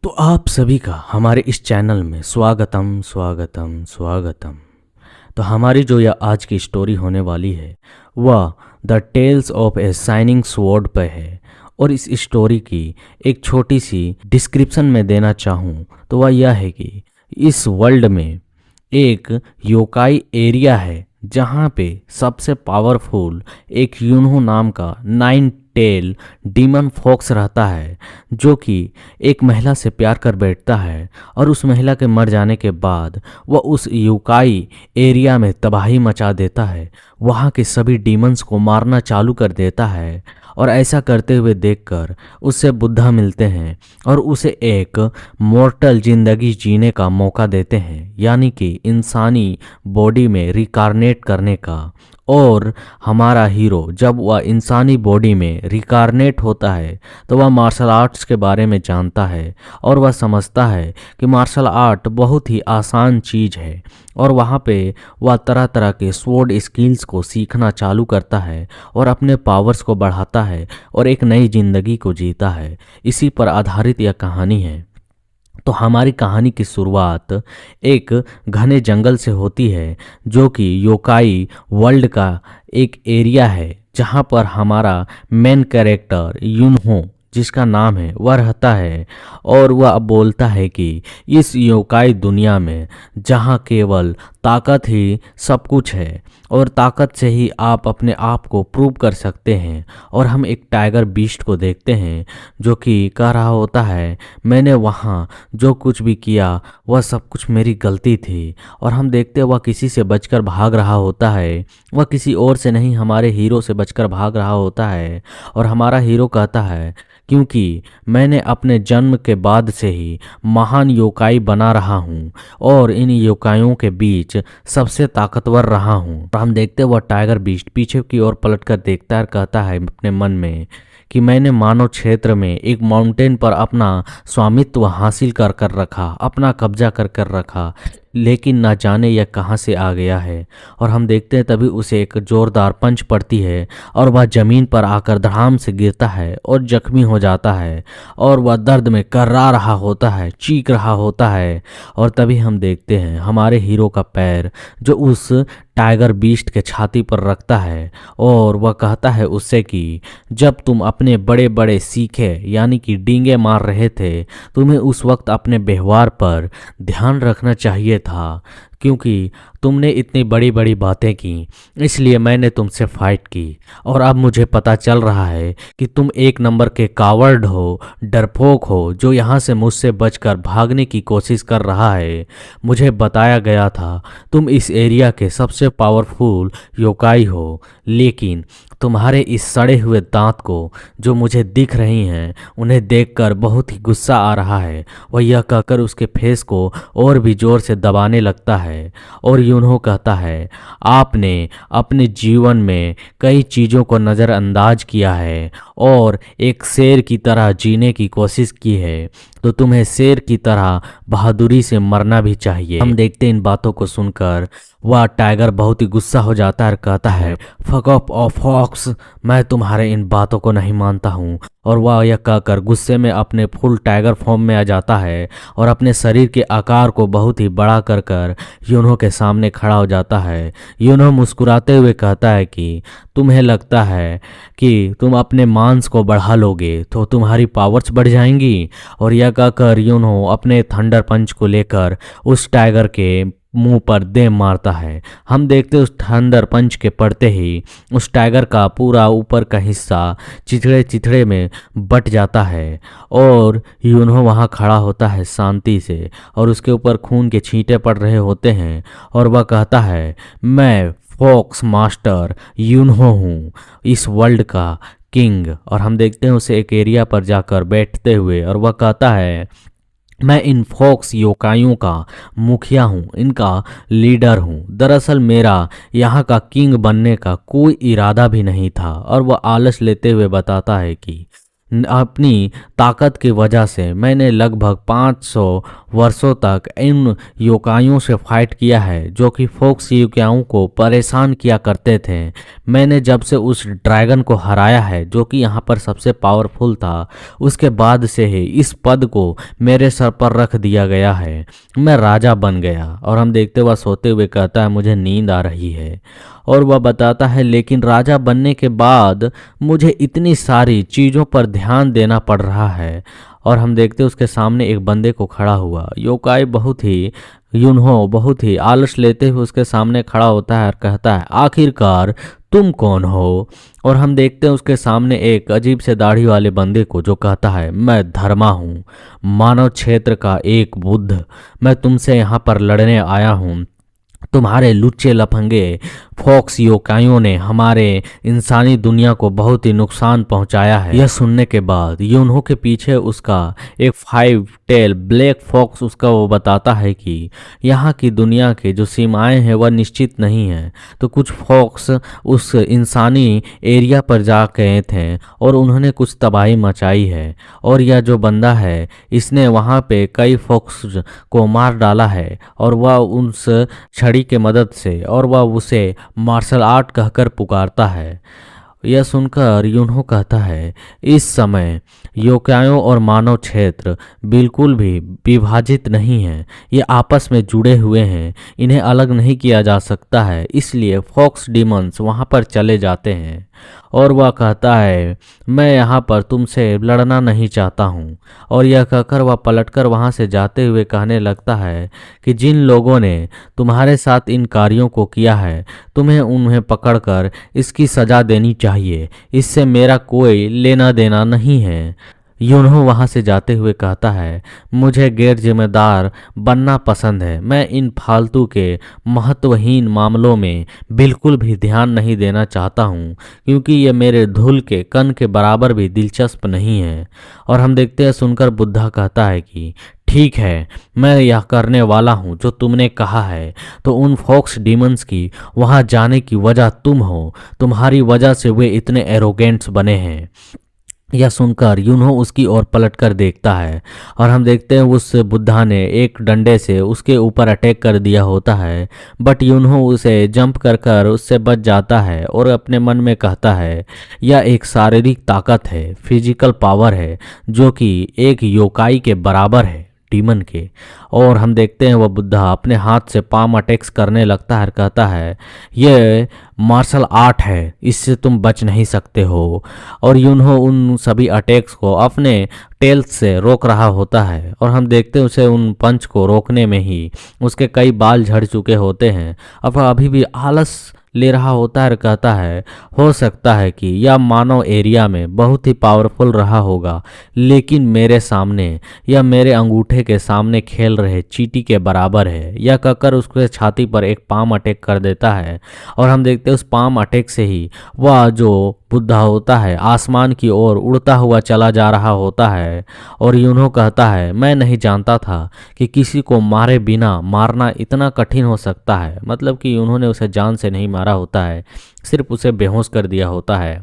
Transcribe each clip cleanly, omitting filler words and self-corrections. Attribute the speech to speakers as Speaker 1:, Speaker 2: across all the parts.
Speaker 1: तो आप सभी का हमारे इस चैनल में स्वागतम स्वागतम स्वागतम। तो हमारी जो यह आज की स्टोरी होने वाली है वह the tales of a shining sword पे है। और इस स्टोरी की एक छोटी सी डिस्क्रिप्शन में देना चाहूँ तो वह यह है कि इस वर्ल्ड में एक योकाई एरिया है जहाँ पे सबसे पावरफुल एक यूनहो नाम का 9 टेल डीमन फॉक्स रहता है, जो कि एक महिला से प्यार कर बैठता है और उस महिला के मर जाने के बाद वह उस योकाई एरिया में तबाही मचा देता है, वहाँ के सभी डीमंस को मारना चालू कर देता है। और ऐसा करते हुए देखकर उससे बुद्धा मिलते हैं और उसे एक मॉर्टल जिंदगी जीने का मौका देते हैं, यानी कि इंसानी बॉडी में रिकारनेट करने का। और हमारा हीरो जब वह इंसानी बॉडी में रिकारनेट होता है तो वह मार्शल आर्ट्स के बारे में जानता है और वह समझता है कि मार्शल आर्ट बहुत ही आसान चीज़ है। और वहाँ पे वह तरह तरह के स्वॉर्ड स्किल्स को सीखना चालू करता है और अपने पावर्स को बढ़ाता है और एक नई जिंदगी को जीता है। इसी पर आधारित यह कहानी है। तो हमारी कहानी की शुरुआत एक घने जंगल से होती है, जो कि योकाई वर्ल्ड का एक एरिया है जहाँ पर हमारा मेन कैरेक्टर यूनहो जिसका नाम है वह रहता है। और वह अब बोलता है कि इस योकाई दुनिया में जहाँ केवल ताकत ही सब कुछ है और ताकत से ही आप अपने आप को प्रूव कर सकते हैं। और हम एक टाइगर बीस्ट को देखते हैं जो कि कह रहा होता है, मैंने वहाँ जो कुछ भी किया वह सब कुछ मेरी गलती थी। और हम देखते वह किसी से बचकर भाग रहा होता है, वह किसी और से नहीं हमारे हीरो से बचकर भाग रहा होता है। और हमारा हीरो कहता है, क्योंकि मैंने अपने जन्म के बाद से ही महान योकाई बना रहा हूँ और इन योकाइयों के बीच सबसे ताकतवर रहा हूँ। हम देखते वह टाइगर बीस्ट पीछे की ओर पलटकर देखता है और कहता है अपने मन में कि मैंने मानव क्षेत्र में एक माउंटेन पर अपना स्वामित्व हासिल कर कर रखा, अपना कब्जा कर कर रखा, लेकिन ना जाने यह कहाँ से आ गया है। और हम देखते हैं तभी उसे एक जोरदार पंच पड़ती है और वह जमीन पर आकर धड़ाम से गिरता है और जख्मी हो जाता है और वह दर्द में कर्रा रहा होता है, चीख रहा होता है। और तभी हम देखते हैं हमारे हीरो का पैर जो उस टाइगर बीस्ट के छाती पर रखता है और वह कहता है उससे कि जब तुम अपने बड़े बड़े सीखे यानी कि डींगे मार रहे थे, तुम्हें उस वक्त अपने व्यवहार पर ध्यान रखना चाहिए था, क्योंकि तुमने इतनी बड़ी बड़ी बातें की, इसलिए मैंने तुमसे फाइट की। और अब मुझे पता चल रहा है कि तुम एक नंबर के कावर्ड हो, डरपोक हो, जो यहाँ से मुझसे बचकर भागने की कोशिश कर रहा है। मुझे बताया गया था तुम इस एरिया के सबसे पावरफुल योकाई हो, लेकिन तुम्हारे इस सड़े हुए दांत को जो मुझे दिख रही हैं उन्हें देखकर बहुत ही गुस्सा आ रहा है। वह यह कहकर उसके फेस को और भी जोर से दबाने लगता है। और यूनहो कहता है, आपने अपने जीवन में कई चीज़ों को नज़रअंदाज किया है और एक शेर की तरह जीने की कोशिश की है, तो तुम्हें शेर की तरह बहादुरी से मरना भी चाहिए। हम देखते इन बातों को सुनकर वह टाइगर बहुत ही गुस्सा हो जाता है और कहता है, फक ऑफ ऑफ फॉक्स, मैं तुम्हारे इन बातों को नहीं मानता हूँ। और वह यह कहकर गुस्से में अपने फुल टाइगर फॉर्म में आ जाता है और अपने शरीर के आकार को बहुत ही बड़ा कर कर यूनहो के सामने खड़ा हो जाता है। यूनहो मुस्कुराते हुए कहता है कि तुम्हें लगता है कि तुम अपने मांस को बढ़ा लोगे तो तुम्हारी पावर्स बढ़ जाएंगी। और यह कहकर यूनहो अपने थंडर पंच को लेकर उस टाइगर के मुंह पर दे मारता है। हम देखते उस थंडर पंच के पड़ते ही उस टाइगर का पूरा ऊपर का हिस्सा चिथड़े चिथड़े में बट जाता है और यूनहो वहाँ खड़ा होता है शांति से और उसके ऊपर खून के छींटे पड़ रहे होते हैं। और वह कहता है, मैं फॉक्स मास्टर यूनहो हूँ, इस वर्ल्ड का किंग। और हम देखते हैं उसे एक एरिया पर जाकर बैठते हुए और वह कहता है, मैं इन फॉक्स योकाइयों का मुखिया हूँ, इनका लीडर हूँ। दरअसल मेरा यहाँ का किंग बनने का कोई इरादा भी नहीं था। और वह आलस लेते हुए बताता है कि अपनी ताकत की वजह से मैंने लगभग 500 वर्षों तक इन योकाइयों से फाइट किया है जो कि फोक्स योकाइयों को परेशान किया करते थे। मैंने जब से उस ड्रैगन को हराया है जो कि यहाँ पर सबसे पावरफुल था, उसके बाद से ही इस पद को मेरे सर पर रख दिया गया है। मैं राजा बन गया। और हम देखते हुए सोते हुए कहता है मुझे नींद आ रही है। और वह बताता है लेकिन राजा बनने के बाद मुझे इतनी सारी चीज़ों पर ध्यान देना पड़ रहा है। और हम देखते उसके सामने एक बंदे को खड़ा हुआ। योकाई यूनहो बहुत ही आलस लेते हुए उसके सामने खड़ा होता है और कहता है आखिरकार तुम कौन हो। और हम देखते हैं उसके सामने एक अजीब से दाढ़ी वाले बंदे को जो कहता है मैं धर्मा हूँ, मानव क्षेत्र का एक बुद्ध। मैं तुमसे यहाँ पर लड़ने आया हूँ। तुम्हारे लुच्चे लफंगे फॉक्स योकाइयों ने हमारे इंसानी दुनिया को बहुत ही नुकसान पहुंचाया है। यह सुनने के बाद यूनहो के पीछे उसका एक 5 टेल ब्लैक फॉक्स उसका वो बताता है कि यहाँ की दुनिया के जो सीमाएं हैं वह निश्चित नहीं है। तो कुछ फॉक्स उस इंसानी एरिया पर जा गए थे और उन्होंने कुछ तबाही मचाई है। और यह जो बंदा है इसने वहाँ पे कई फॉक्स को मार डाला है और वह उस छड़ी के मदद से और वह उसे मार्शल आर्ट कहकर पुकारता है। यह सुनकर यूनहो कहता है इस समय योकाइयों और मानव क्षेत्र बिल्कुल भी विभाजित नहीं है, ये आपस में जुड़े हुए हैं, इन्हें अलग नहीं किया जा सकता है। इसलिए फॉक्स डीमंस वहाँ पर चले जाते हैं। और वह कहता है मैं यहाँ पर तुमसे लड़ना नहीं चाहता हूँ। और यह कहकर वह पलटकर वहाँ से जाते हुए कहने लगता है कि जिन लोगों ने तुम्हारे साथ इन कार्यों को किया है तुम्हें उन्हें पकड़कर इसकी सज़ा देनी चाहिए, इससे मेरा कोई लेना देना नहीं है। यूनहो वहाँ से जाते हुए कहता है मुझे गैर जिम्मेदार बनना पसंद है। मैं इन फालतू के महत्वहीन मामलों में बिल्कुल भी ध्यान नहीं देना चाहता हूँ क्योंकि ये मेरे धूल के कण के बराबर भी दिलचस्प नहीं है। और हम देखते हैं सुनकर बुद्धा कहता है कि ठीक है, मैं यह करने वाला हूँ जो तुमने कहा है। तो उन फॉक्स डीमंस की वहाँ जाने की वजह तुम हो, तुम्हारी वजह से वे इतने एरोगेंट्स बने हैं। यह सुनकर यूनहो उसकी ओर पलट कर देखता है और हम देखते हैं उस बुद्धा ने एक डंडे से उसके ऊपर अटैक कर दिया होता है, बट यूनहो उसे जंप कर कर उससे बच जाता है और अपने मन में कहता है यह एक शारीरिक ताकत है, फिजिकल पावर है जो कि एक योकाई के बराबर है, डीमन के। और हम देखते हैं वह बुद्धा अपने हाथ से पाम अटैक्स करने लगता है और कहता है ये मार्शल आर्ट है, इससे तुम बच नहीं सकते हो। और यूनहो उन सभी अटैक्स को अपने टेल्स से रोक रहा होता है और हम देखते हैं उसे उन पंच को रोकने में ही उसके कई बाल झड़ चुके होते हैं। अब वह अभी भी आलस ले रहा होता है और कहता है हो सकता है कि यह मानव एरिया में बहुत ही पावरफुल रहा होगा, लेकिन मेरे सामने या मेरे अंगूठे के सामने खेल रहे चींटी के बराबर है। यह कहकर उसके छाती पर एक पाम अटैक कर देता है और हम देखते हैं उस पाम अटैक से ही वह जो बुद्धा होता है आसमान की ओर उड़ता हुआ चला जा रहा होता है। और यूनहो कहता है मैं नहीं जानता था कि किसी को मारे बिना मारना इतना कठिन हो सकता है। मतलब कि उन्होंने उसे जान से नहीं मारा होता है, सिर्फ उसे बेहोश कर दिया होता है।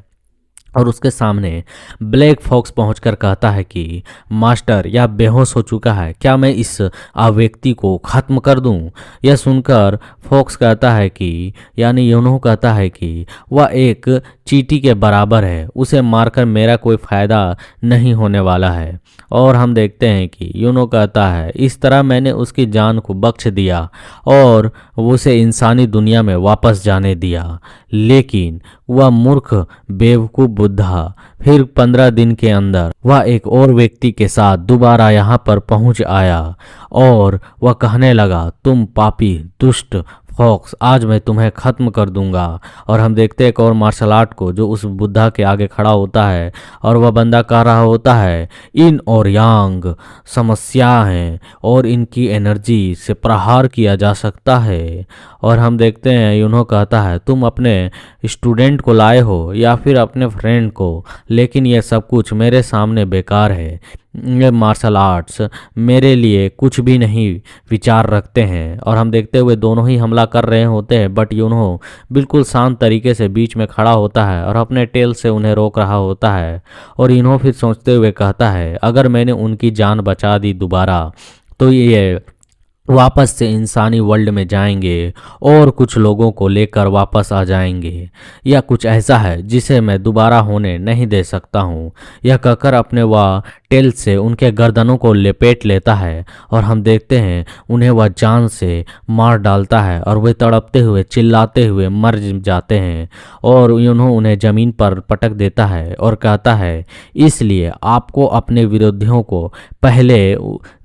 Speaker 1: और उसके सामने ब्लैक फॉक्स पहुंचकर कहता है कि मास्टर यह बेहोश हो चुका है, क्या मैं इस व्यक्ति को खत्म कर दूं? यह सुनकर फॉक्स कहता है कि यानी यूनहो कहता है कि वह एक चींटी के बराबर है, उसे मारकर मेरा कोई फ़ायदा नहीं होने वाला है। और हम देखते हैं कि यूनहो कहता है इस तरह मैंने उसकी जान को बख्श दिया और उसे इंसानी दुनिया में वापस जाने दिया। लेकिन वह मूर्ख बेवकूफ़ बुद्धा फिर 15 दिन के अंदर वह एक और व्यक्ति के साथ दोबारा यहाँ पर पहुँच आया और वह कहने लगा तुम पापी दुष्ट फॉक्स, आज मैं तुम्हें ख़त्म कर दूंगा। और हम देखते हैं एक और मार्शल आर्ट को जो उस बुद्धा के आगे खड़ा होता है और वह बंदा कह रहा होता है इन और यांग समस्या हैं और इनकी एनर्जी से प्रहार किया जा सकता है। और हम देखते हैं यूनहो कहता है तुम अपने स्टूडेंट को लाए हो या फिर अपने फ्रेंड को, लेकिन यह सब कुछ मेरे सामने बेकार है। मार्शल आर्ट्स मेरे लिए कुछ भी नहीं विचार रखते हैं। और हम देखते हुए दोनों ही हमला कर रहे होते हैं, बट यूनो बिल्कुल शांत तरीके से बीच में खड़ा होता है और अपने टेल से उन्हें रोक रहा होता है। और इन्हों फिर सोचते हुए कहता है, अगर मैंने उनकी जान बचा दी दोबारा तो ये वापस से इंसानी वर्ल्ड में जाएंगे और कुछ लोगों को लेकर वापस आ जाएंगे, या कुछ ऐसा है जिसे मैं दोबारा होने नहीं दे सकता हूँ। यह कहकर अपने वह टेल से उनके गर्दनों को लपेट लेता है और हम देखते हैं उन्हें वह जान से मार डालता है और वे तड़पते हुए चिल्लाते हुए मर जाते हैं। और उन्हें ज़मीन पर पटक देता है और कहता है, इसलिए आपको अपने विरोधियों को पहले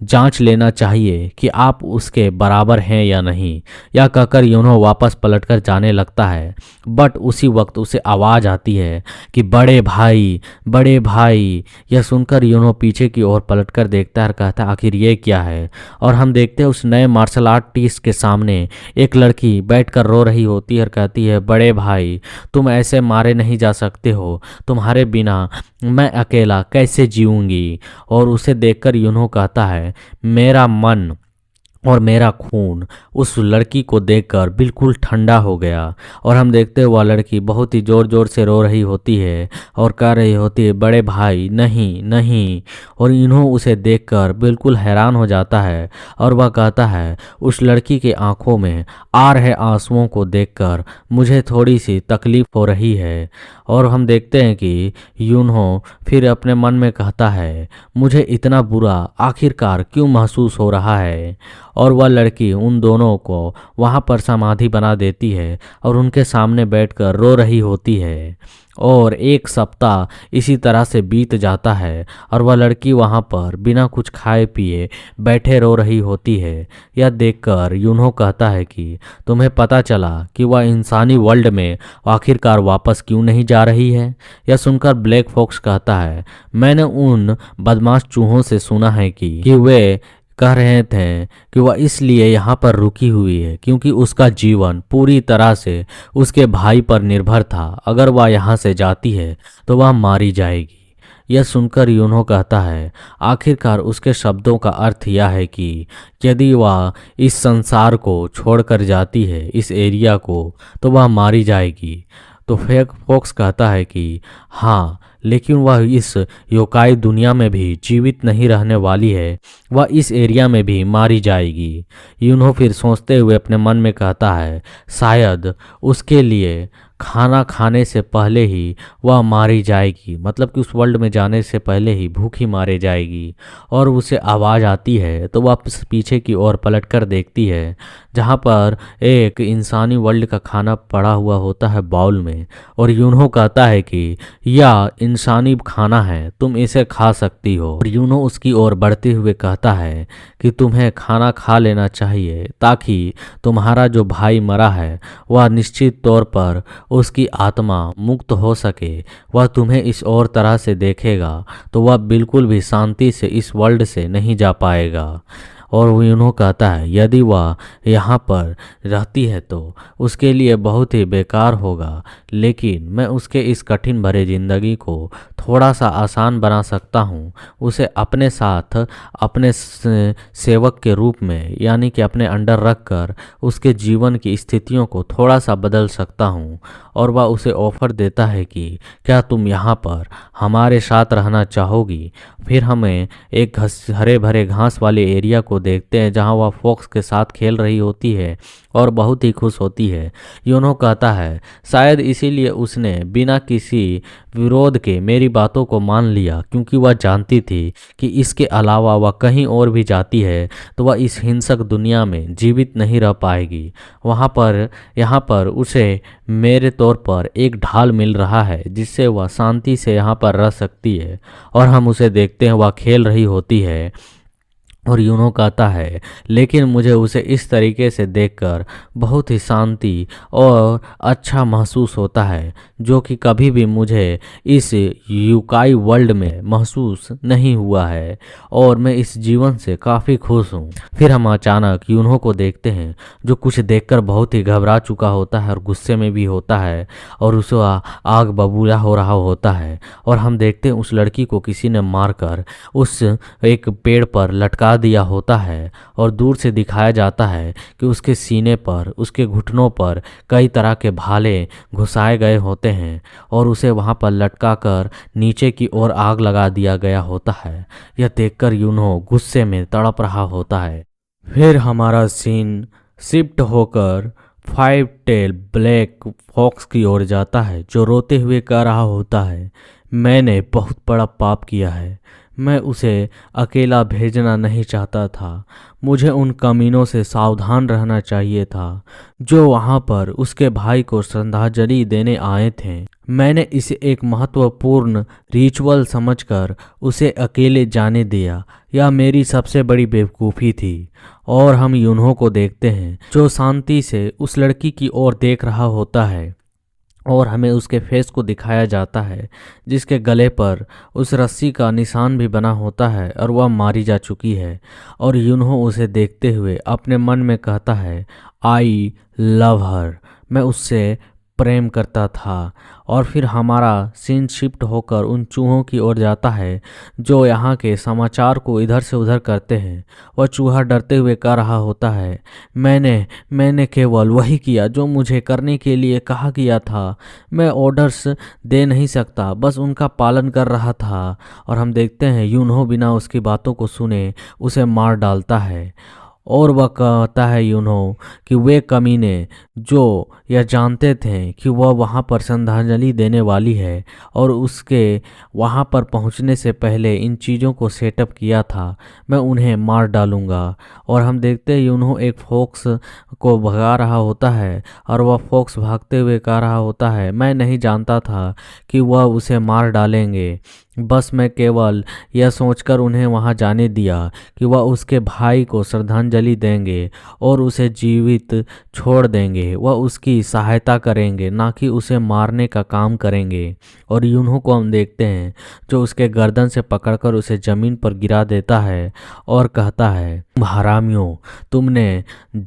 Speaker 1: जांच लेना चाहिए कि आप उसके बराबर हैं या नहीं। यह कहकर यूनो वापस पलटकर जाने लगता है, बट उसी वक्त उसे आवाज़ आती है कि बड़े भाई, बड़े भाई। यह सुनकर यूनो पीछे की ओर पलटकर देखता है और कहता है, आखिर ये क्या है। और हम देखते हैं उस नए मार्शल आर्टिस्ट के सामने एक लड़की बैठकर रो रही होती है और कहती है, बड़े भाई तुम ऐसे मारे नहीं जा सकते हो, तुम्हारे बिना मैं अकेला कैसे जीऊंगी। और उसे देखकर यूनो कहता है, मेरा मन और मेरा खून उस लड़की को देखकर बिल्कुल ठंडा हो गया। और हम देखते हैं वह लड़की बहुत ही ज़ोर ज़ोर से रो रही होती है और कह रही होती है, बड़े भाई नहीं नहीं। और इन्हों उसे देखकर बिल्कुल हैरान हो जाता है और वह कहता है, उस लड़की के आंखों में आ रहे आंसुओं को देखकर मुझे थोड़ी सी तकलीफ़ हो रही है। और हम देखते हैं कि यूनहो फिर अपने मन में कहता है, मुझे इतना बुरा आखिरकार क्यों महसूस हो रहा है। और वह लड़की उन दोनों को वहाँ पर समाधि बना देती है और उनके सामने बैठकर रो रही होती है। और एक सप्ताह इसी तरह से बीत जाता है और वह लड़की वहाँ पर बिना कुछ खाए पिए बैठे रो रही होती है। यह देखकर यूनहो कहता है कि तुम्हें पता चला कि वह इंसानी वर्ल्ड में आखिरकार वापस क्यों नहीं जा रही है। यह सुनकर ब्लैक फॉक्स कहता है, मैंने उन बदमाश चूहों से सुना है कि वे कह रहे थे कि वह इसलिए यहाँ पर रुकी हुई है क्योंकि उसका जीवन पूरी तरह से उसके भाई पर निर्भर था। अगर वह यहाँ से जाती है तो वह मारी जाएगी। यह सुनकर यूनो कहता है, आखिरकार उसके शब्दों का अर्थ यह है कि यदि वह इस संसार को छोड़कर जाती है, इस एरिया को, तो वह मारी जाएगी। तो फेक फॉक्स कहता है कि हाँ, लेकिन वह इस योकाई दुनिया में भी जीवित नहीं रहने वाली है, वह इस एरिया में भी मारी जाएगी। यूनो फिर सोचते हुए अपने मन में कहता है, शायद उसके लिए खाना खाने से पहले ही वह मारी जाएगी, मतलब कि उस वर्ल्ड में जाने से पहले ही भूखी मारे जाएगी। और उसे आवाज़ आती है तो वह पीछे की ओर पलटकर देखती है जहाँ पर एक इंसानी वर्ल्ड का खाना पड़ा हुआ होता है बाउल में। और यूनो कहता है कि यह इंसानी खाना है, तुम इसे खा सकती हो। और यूनो उसकी ओर बढ़ते हुए कहता है कि तुम्हें खाना खा लेना चाहिए ताकि तुम्हारा जो भाई मरा है वह निश्चित तौर पर उसकी आत्मा मुक्त हो सके। वह तुम्हें इस और तरह से देखेगा तो वह बिल्कुल भी शांति से इस वर्ल्ड से नहीं जा पाएगा। और वो यूनो कहता है, यदि वह यहाँ पर रहती है तो उसके लिए बहुत ही बेकार होगा, लेकिन मैं उसके इस कठिन भरे ज़िंदगी को थोड़ा सा आसान बना सकता हूँ। उसे अपने साथ अपने सेवक के रूप में, यानी कि अपने अंडर रखकर उसके जीवन की स्थितियों को थोड़ा सा बदल सकता हूँ। और वह उसे ऑफ़र देता है कि क्या तुम यहाँ पर हमारे साथ रहना चाहोगी। फिर हमें एक हरे भरे घास वाले एरिया को देखते हैं जहाँ वह फॉक्स के साथ खेल रही होती है और बहुत ही खुश होती है। यूनो कहता है, शायद इसीलिए उसने बिना किसी विरोध के मेरी बातों को मान लिया, क्योंकि वह जानती थी कि इसके अलावा वह कहीं और भी जाती है तो वह इस हिंसक दुनिया में जीवित नहीं रह पाएगी। यहाँ पर उसे मेरे तौर पर एक ढाल मिल रहा है जिससे वह शांति से यहाँ पर रह सकती है। और हम उसे देखते हैं वह खेल रही होती है और यूनो कहता है, लेकिन मुझे उसे इस तरीके से देखकर बहुत ही शांति और अच्छा महसूस होता है, जो कि कभी भी मुझे इस यूकाई वर्ल्ड में महसूस नहीं हुआ है, और मैं इस जीवन से काफ़ी खुश हूँ। फिर हम अचानक यूनो को देखते हैं, जो कुछ देखकर बहुत ही घबरा चुका होता है और गुस्से में भी होता है, और उसे आग बबूला हो रहा होता है। और हम देखते हैं उस लड़की को किसी ने मारकर उस एक पेड़ पर लटका दिया होता है, और दूर से दिखाया जाता है कि उसके सीने पर, उसके घुटनों पर कई तरह के भाले घुसाए गए होते हैं, और उसे वहां पर लटका कर नीचे की ओर आग लगा दिया गया होता है। यह देखकर यूनो गुस्से में तड़प रहा होता है। फिर हमारा सीन शिफ्ट होकर 5 टेल ब्लैक फॉक्स की ओर जाता है, जो रोते हुए कह रहा होता है, मैंने बहुत बड़ा पाप किया है। मैं उसे अकेला भेजना नहीं चाहता था। मुझे उन कमीनों से सावधान रहना चाहिए था जो वहां पर उसके भाई को श्रद्धांजलि देने आए थे। मैंने इसे एक महत्वपूर्ण रिचुअल समझकर उसे अकेले जाने दिया। यह मेरी सबसे बड़ी बेवकूफ़ी थी। और हम यूनहो को देखते हैं, जो शांति से उस लड़की की ओर देख रहा होता है, और हमें उसके फेस को दिखाया जाता है, जिसके गले पर उस रस्सी का निशान भी बना होता है, और वह मारी जा चुकी है। और यूनहो उसे देखते हुए अपने मन में कहता है, आई लव हर, मैं उससे प्रेम करता था। और फिर हमारा सीन शिफ्ट होकर उन चूहों की ओर जाता है, जो यहाँ के समाचार को इधर से उधर करते हैं। वह चूहा डरते हुए कह रहा होता है, मैंने केवल वही किया जो मुझे करने के लिए कहा गया था। मैं ऑर्डर्स दे नहीं सकता, बस उनका पालन कर रहा था। और हम देखते हैं यूनहो बिना उसकी बातों को सुने उसे मार डालता है। और वह कहता है यूनहो कि वे कमीने जो यह जानते थे कि वह वहाँ पर श्रद्धांजलि देने वाली है, और उसके वहाँ पर पहुँचने से पहले इन चीज़ों को सेटअप किया था, मैं उन्हें मार डालूँगा। और हम देखते हैं यूनहो एक फॉक्स को भगा रहा होता है, और वह फॉक्स भागते हुए कह रहा होता है, मैं नहीं जानता था कि वह उसे मार डालेंगे। बस मैं केवल यह सोचकर उन्हें वहां जाने दिया कि वह उसके भाई को श्रद्धांजलि देंगे और उसे जीवित छोड़ देंगे। वह उसकी सहायता करेंगे, ना कि उसे मारने का काम करेंगे। और यूनहो को हम देखते हैं, जो उसके गर्दन से पकड़कर उसे ज़मीन पर गिरा देता है और कहता है, तुम हरामियों, तुमने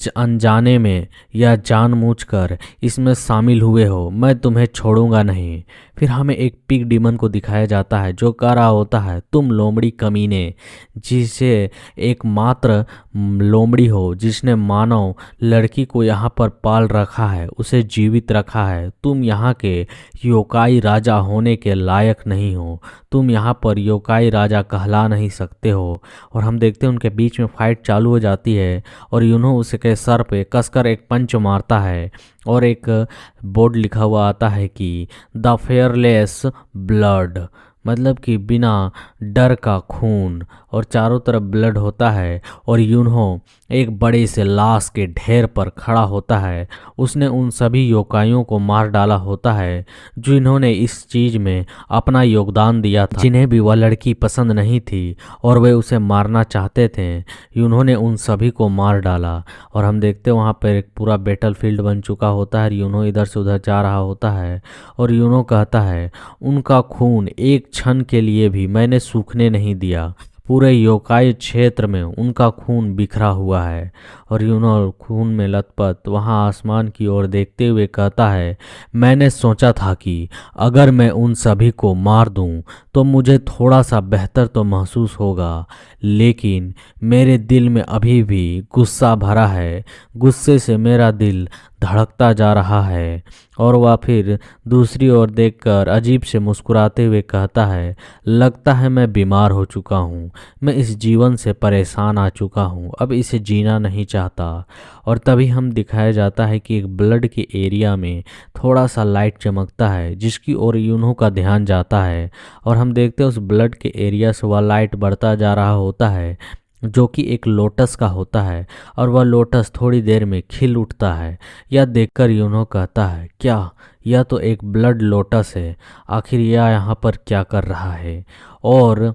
Speaker 1: अनजाने में या जानबूझकर इसमें शामिल हुए हो, मैं तुम्हें छोड़ूंगा नहीं। फिर हमें एक पिग डीमन को दिखाया जाता है, जो कह रहा होता है, तुम लोमड़ी कमीने, जिसे एकमात्र लोमड़ी हो जिसने मानव लड़की को यहाँ पर पाल रखा है, उसे जीवित रखा है, तुम यहाँ के योकाई राजा होने के लायक नहीं हो। तुम यहाँ पर योकाई राजा कहला नहीं सकते हो। और हम देखते हैं उनके बीच में फाइट चालू हो जाती है, और यूनो उसके सर पे कसकर एक पंच मारता है, और एक बोर्ड लिखा हुआ आता है कि द फेयरलेस ब्लड, मतलब कि बिना डर का खून। और चारों तरफ ब्लड होता है, और यूनहो एक बड़े से लाश के ढेर पर खड़ा होता है। उसने उन सभी योकाइयों को मार डाला होता है जिन्होंने इस चीज़ में अपना योगदान दिया था, जिन्हें भी वह लड़की पसंद नहीं थी और वे उसे मारना चाहते थे। यूनहो ने उन सभी को मार डाला। और हम देखते हैं वहाँ पर एक पूरा बैटल फील्ड बन चुका होता है। यूनहो इधर से उधर जा रहा होता है, और यूनहो कहता है, उनका खून एक क्षण के लिए भी मैंने सूखने नहीं दिया। पूरे योकाई क्षेत्र में उनका खून बिखरा हुआ है। और यूनो खून में लथपथ वहां आसमान की ओर देखते हुए कहता है, मैंने सोचा था कि अगर मैं उन सभी को मार दूं तो मुझे थोड़ा सा बेहतर तो महसूस होगा, लेकिन मेरे दिल में अभी भी गुस्सा भरा है। गुस्से से मेरा दिल धड़कता जा रहा है। और वह फिर दूसरी ओर देखकर अजीब से मुस्कुराते हुए कहता है, लगता है मैं बीमार हो चुका हूँ। मैं इस जीवन से परेशान आ चुका हूँ, अब इसे जीना नहीं चाहता। और तभी हम दिखाया जाता है कि एक ब्लड के एरिया में थोड़ा सा लाइट चमकता है, जिसकी ओर यूनहो का ध्यान जाता है। और हम देखते हैं उस ब्लड के एरिया से वह लाइट बढ़ता जा रहा होता है, जो कि एक लोटस का होता है। और वह लोटस थोड़ी देर में खिल उठता है। यह देखकर यूनहो कहता है, क्या यह तो एक ब्लड लोटस है, आखिर यह यहाँ पर क्या कर रहा है। और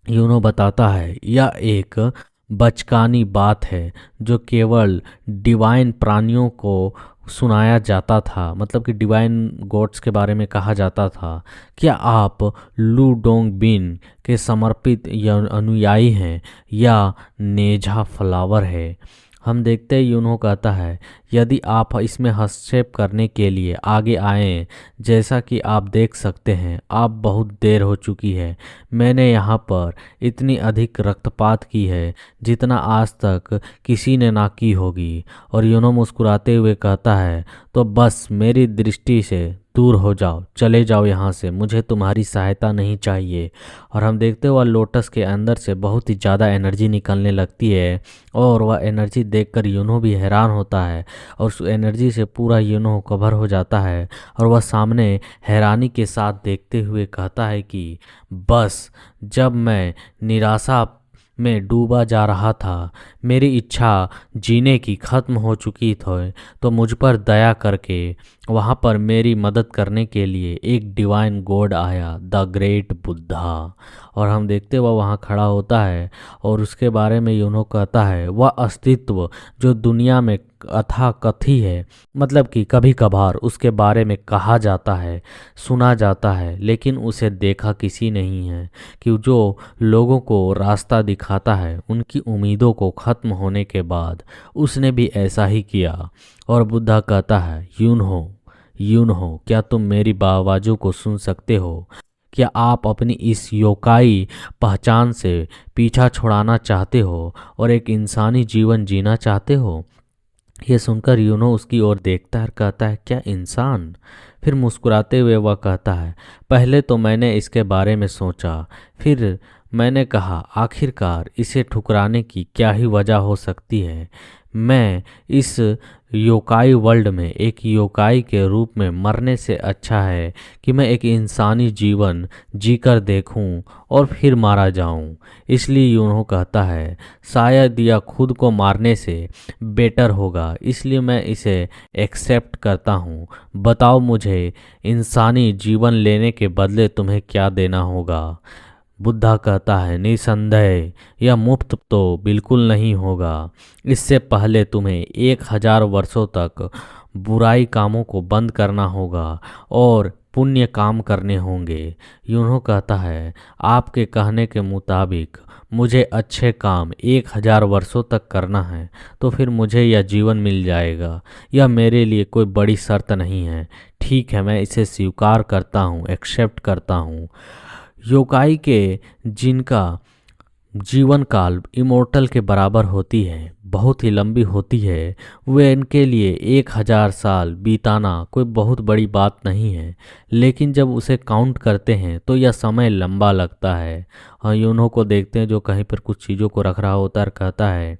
Speaker 1: यूनो बताता है, यह एक बचकानी बात है जो केवल डिवाइन प्राणियों को सुनाया जाता था, मतलब कि डिवाइन गॉड्स के बारे में कहा जाता था। क्या आप लू डोंग बिन के समर्पित या अनुयायी हैं या नेझा फ्लावर है? हम देखते हैं यूनो कहता है, यदि आप इसमें हस्तक्षेप करने के लिए आगे आएं, जैसा कि आप देख सकते हैं, आप बहुत देर हो चुकी है। मैंने यहाँ पर इतनी अधिक रक्तपात की है जितना आज तक किसी ने ना की होगी। और यूनो मुस्कुराते हुए कहता है, तो बस मेरी दृष्टि से दूर हो जाओ, चले जाओ यहाँ से, मुझे तुम्हारी सहायता नहीं चाहिए। और हम देखते हुए लोटस के अंदर से बहुत ही ज़्यादा एनर्जी निकलने लगती है और वह एनर्जी देखकर यूनो भी हैरान होता है और उस एनर्जी से पूरा यूनो कवर हो जाता है। और वह सामने हैरानी के साथ देखते हुए कहता है कि बस जब मैं निराशा में डूबा जा रहा था, मेरी इच्छा जीने की ख़त्म हो चुकी थी, तो मुझ पर दया करके वहाँ पर मेरी मदद करने के लिए एक डिवाइन गॉड आया, द ग्रेट बुद्धा। और हम देखते वह वहाँ खड़ा होता है और उसके बारे में यूनो कहता है, वह अस्तित्व जो दुनिया में अथा कथी है, मतलब कि कभी कभार उसके बारे में कहा जाता है, सुना जाता है, लेकिन उसे देखा किसी नहीं है, कि जो लोगों को रास्ता दिखाता है उनकी उम्मीदों को ख़त्म होने के बाद उसने भी ऐसा ही किया। और बुद्धा कहता है, यून हो, क्या तुम मेरी आवाज़ों को सुन सकते हो? क्या आप अपनी इस योकाई पहचान से पीछा छुड़ाना चाहते हो और एक इंसानी जीवन जीना चाहते हो? यह सुनकर यूनो उसकी ओर देखता है और कहता है, क्या इंसान? फिर मुस्कुराते हुए वह कहता है, पहले तो मैंने इसके बारे में सोचा, फिर मैंने कहा आखिरकार इसे ठुकराने की क्या ही वजह हो सकती है। मैं इस योकाई वर्ल्ड में एक योकाई के रूप में मरने से अच्छा है कि मैं एक इंसानी जीवन जीकर देखूं और फिर मारा जाऊं। इसलिए यूनो कहता है, शायद यह खुद को मारने से बेटर होगा, इसलिए मैं इसे एक्सेप्ट करता हूं। बताओ मुझे, इंसानी जीवन लेने के बदले तुम्हें क्या देना होगा? बुद्धा कहता है, निसंदेह यह मुफ्त तो बिल्कुल नहीं होगा। इससे पहले तुम्हें 1000 वर्षों तक बुराई कामों को बंद करना होगा और पुण्य काम करने होंगे। यूनो कहता है, आपके कहने के मुताबिक मुझे अच्छे काम 1000 वर्षों तक करना है, तो फिर मुझे यह जीवन मिल जाएगा। यह मेरे लिए कोई बड़ी शर्त नहीं है। ठीक है, मैं इसे स्वीकार करता हूँ, एक्सेप्ट करता हूँ। योकाई के जिनका जीवन काल इमोर्टल के बराबर होती है, बहुत ही लंबी होती है, वे इनके लिए 1000 साल बीताना कोई बहुत बड़ी बात नहीं है, लेकिन जब उसे काउंट करते हैं तो यह समय लंबा लगता है। हाँ, यूनो को देखते हैं जो कहीं पर कुछ चीज़ों को रख रहा होता है, कहता है,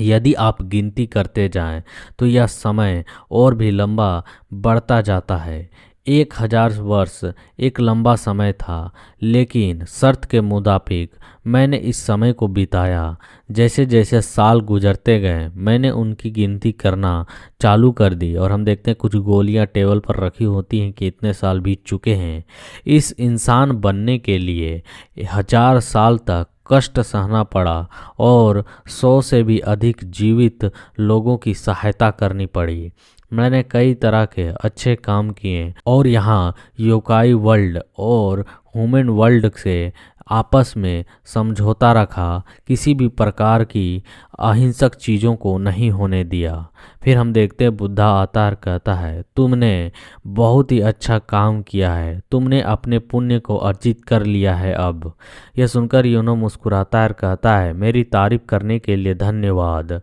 Speaker 1: यदि आप गिनती करते जाएं तो यह समय और भी लंबा बढ़ता जाता है। 1000 वर्ष एक लंबा समय था, लेकिन शर्त के मुताबिक मैंने इस समय को बिताया। जैसे जैसे साल गुजरते गए मैंने उनकी गिनती करना चालू कर दी और हम देखते हैं कुछ गोलियां टेबल पर रखी होती हैं कि इतने साल बीत चुके हैं। इस इंसान बनने के लिए 1000 साल तक कष्ट सहना पड़ा और 100 से भी अधिक जीवित लोगों की सहायता करनी पड़ी। मैंने कई तरह के अच्छे काम किए और यहाँ योकाई वर्ल्ड और ह्यूमन वर्ल्ड से आपस में समझौता रखा, किसी भी प्रकार की अहिंसक चीज़ों को नहीं होने दिया। फिर हम देखते हैं बुद्धा आता और कहता है, तुमने बहुत ही अच्छा काम किया है, तुमने अपने पुण्य को अर्जित कर लिया है अब। यह सुनकर यूनो मुस्कुराता है और कहता है, मेरी तारीफ करने के लिए धन्यवाद।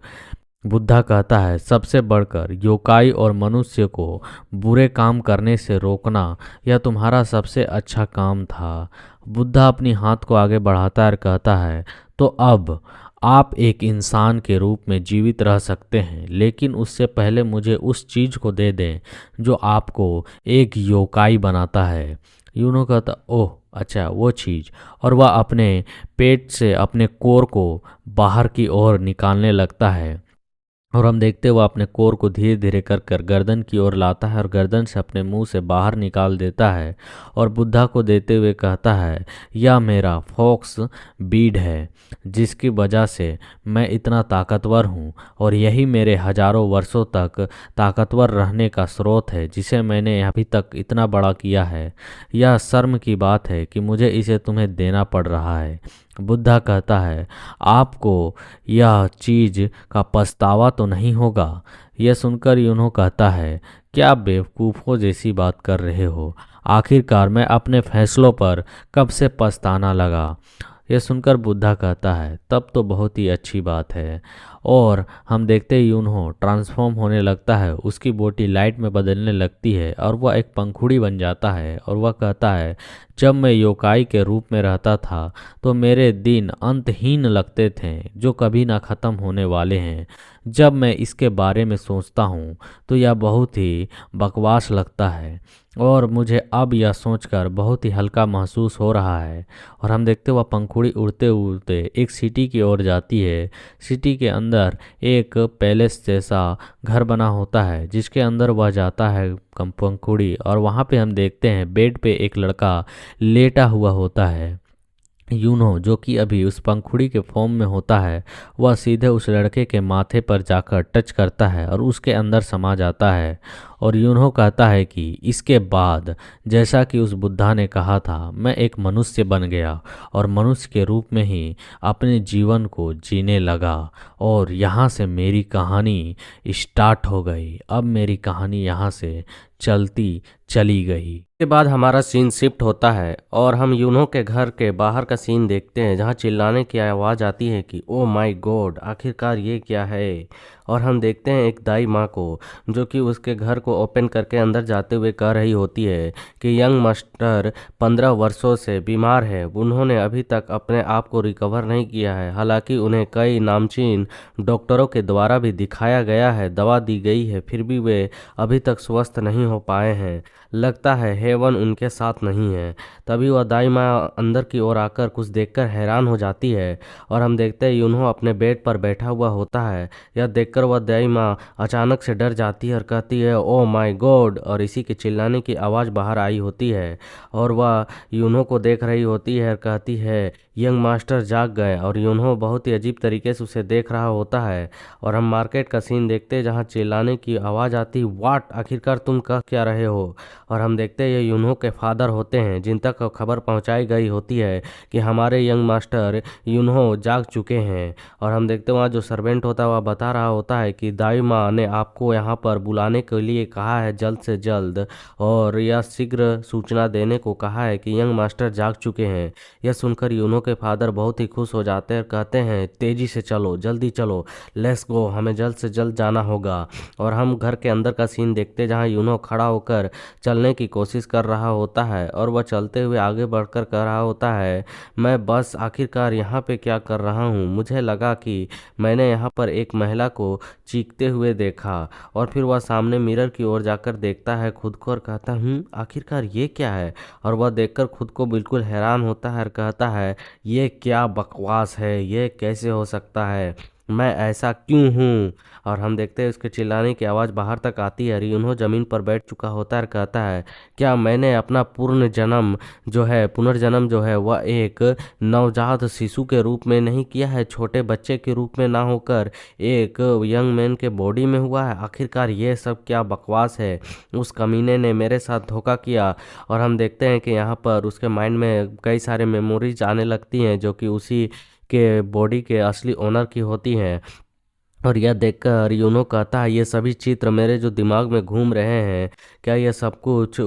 Speaker 1: बुद्धा कहता है, सबसे बढ़कर योकाई और मनुष्य को बुरे काम करने से रोकना यह तुम्हारा सबसे अच्छा काम था। बुद्धा अपनी हाथ को आगे बढ़ाता है और कहता है, तो अब आप एक इंसान के रूप में जीवित रह सकते हैं, लेकिन उससे पहले मुझे उस चीज़ को दे दें जो आपको एक योकाई बनाता है। यूनो कहता, ओह अच्छा, वो चीज़। और वह अपने पेट से अपने कोर को बाहर की ओर निकालने लगता है और हम देखते हैं वो अपने कोर को धीरे धीरे कर कर गर्दन की ओर लाता है और गर्दन से अपने मुंह से बाहर निकाल देता है और बुद्धा को देते हुए कहता है, यह मेरा फॉक्स बीड है जिसकी वजह से मैं इतना ताकतवर हूँ और यही मेरे हजारों वर्षों तक ताकतवर रहने का स्रोत है जिसे मैंने अभी तक इतना बड़ा किया है। यह शर्म की बात है कि मुझे इसे तुम्हें देना पड़ रहा है। बुद्धा कहता है, आपको यह चीज का पछतावा तो नहीं होगा। यह सुनकर यूनहो कहता है, क्या बेवकूफ़ों जैसी बात कर रहे हो। आखिरकार मैं अपने फैसलों पर कब से पछताना लगा। यह सुनकर बुद्धा कहता है, तब तो बहुत ही अच्छी बात है। और हम देखते ही यूनहो ट्रांसफॉर्म होने लगता है, उसकी बॉडी लाइट में बदलने लगती है और वह एक पंखुड़ी बन जाता है और वह कहता है, जब मैं योकाई के रूप में रहता था तो मेरे दिन अंतहीन लगते थे जो कभी ना ख़त्म होने वाले हैं। जब मैं इसके बारे में सोचता हूँ तो यह बहुत ही बकवास लगता है और मुझे अब यह सोचकर बहुत ही हल्का महसूस हो रहा है। और हम देखते वह पंखुड़ी उड़ते उड़ते एक सिटी की ओर जाती है। सिटी के अंदर एक पैलेस जैसा घर बना होता है जिसके अंदर वह जाता है पंखुड़ी, और वहाँ पे हम देखते हैं बेड पे एक लड़का लेटा हुआ होता है। यूनो जो कि अभी उस पंखुड़ी के फॉर्म में होता है, वह सीधे उस लड़के के माथे पर जाकर टच करता है और उसके अंदर समा जाता है। और यूनो कहता है कि इसके बाद जैसा कि उस बुद्धा ने कहा था, मैं एक मनुष्य बन गया और मनुष्य के रूप में ही अपने जीवन को जीने लगा और यहाँ से मेरी कहानी स्टार्ट हो गई। अब मेरी कहानी यहाँ से चलती चली गई। के बाद हमारा सीन शिफ्ट होता है और हम यूनो के घर के बाहर का सीन देखते हैं जहाँ चिल्लाने की आवाज़ आती है कि ओ माय गॉड, आखिरकार ये क्या है। और हम देखते हैं एक दाई माँ को जो कि उसके घर को ओपन करके अंदर जाते हुए कह रही होती है कि यंग मास्टर 15 वर्षों से बीमार है, उन्होंने अभी तक अपने आप को रिकवर नहीं किया है। हालांकि उन्हें कई नामचीन डॉक्टरों के द्वारा भी दिखाया गया है, दवा दी गई है, फिर भी वे अभी तक स्वस्थ नहीं हो पाए हैं। लगता है हेवन उनके साथ नहीं है। तभी वह दाई माँ अंदर की ओर आकर कुछ देखकर हैरान हो जाती है और हम देखते हैं यूनहो अपने बेड पर बैठा हुआ होता है। यह देखकर वह दाई माँ अचानक से डर जाती है और कहती है ओ माय गॉड, और इसी के चिल्लाने की आवाज़ बाहर आई होती है और वह यूनहो को देख रही होती है और कहती है यंग मास्टर जाग गए। और यूनहो बहुत ही अजीब तरीके से उसे देख रहा होता है। और हम मार्केट का सीन देखते हैं जहाँ चिल्लाने की आवाज़ आती, वाट, आखिरकार तुम कह क्या रहे हो। और हम देखते हैं ये यूनहो के फादर होते हैं जिन तक खबर पहुंचाई गई होती है कि हमारे यंग मास्टर यूनहो जाग चुके हैं। और हम देखते हैं वहाँ जो सर्वेंट होता है वह बता रहा होता है कि दाई माँ ने आपको यहाँ पर बुलाने के लिए कहा है जल्द से जल्द, और यह शीघ्र सूचना देने को कहा है कि यंग मास्टर जाग चुके हैं। यह सुनकर यूनहो के फादर बहुत ही खुश हो जाते हैं और कहते हैं तेजी से चलो, जल्दी चलो, लेट्स गो, हमें जल्द से जल्द जाना होगा। और हम घर के अंदर का सीन देखते हैं जहाँ यूनहो खड़ा होकर चलने की कोशिश कर रहा होता है और वह चलते हुए आगे बढ़कर कह रहा होता है, मैं बस आखिरकार यहाँ पे क्या कर रहा हूँ। मुझे लगा कि मैंने यहाँ पर एक महिला को चीखते हुए देखा। और फिर वह सामने मिरर की ओर जाकर देखता है खुद को और कहता आखिरकार ये क्या है। और वह देखकर खुद को बिल्कुल हैरान होता है और कहता है ये क्या बकवास है, ये कैसे हो सकता है, मैं ऐसा क्यों हूँ। और हम देखते हैं उसके चिल्लाने की आवाज़ बाहर तक आती है। यूनहो ज़मीन पर बैठ चुका होता है और कहता है क्या मैंने अपना पुनर्जन्म जो है वह एक नवजात शिशु के रूप में नहीं किया है, छोटे बच्चे के रूप में ना होकर एक यंग मैन के बॉडी में हुआ है। आखिरकार ये सब क्या बकवास है, उस कमीने ने मेरे साथ धोखा किया। और हम देखते हैं कि यहाँ पर उसके माइंड में कई सारे मेमोरीज आने लगती हैं जो कि उसी के बॉडी के असली ओनर की होती हैं। और यह देखकर यूनो कहता है ये सभी चित्र मेरे जो दिमाग में घूम रहे हैं, क्या ये सब कुछ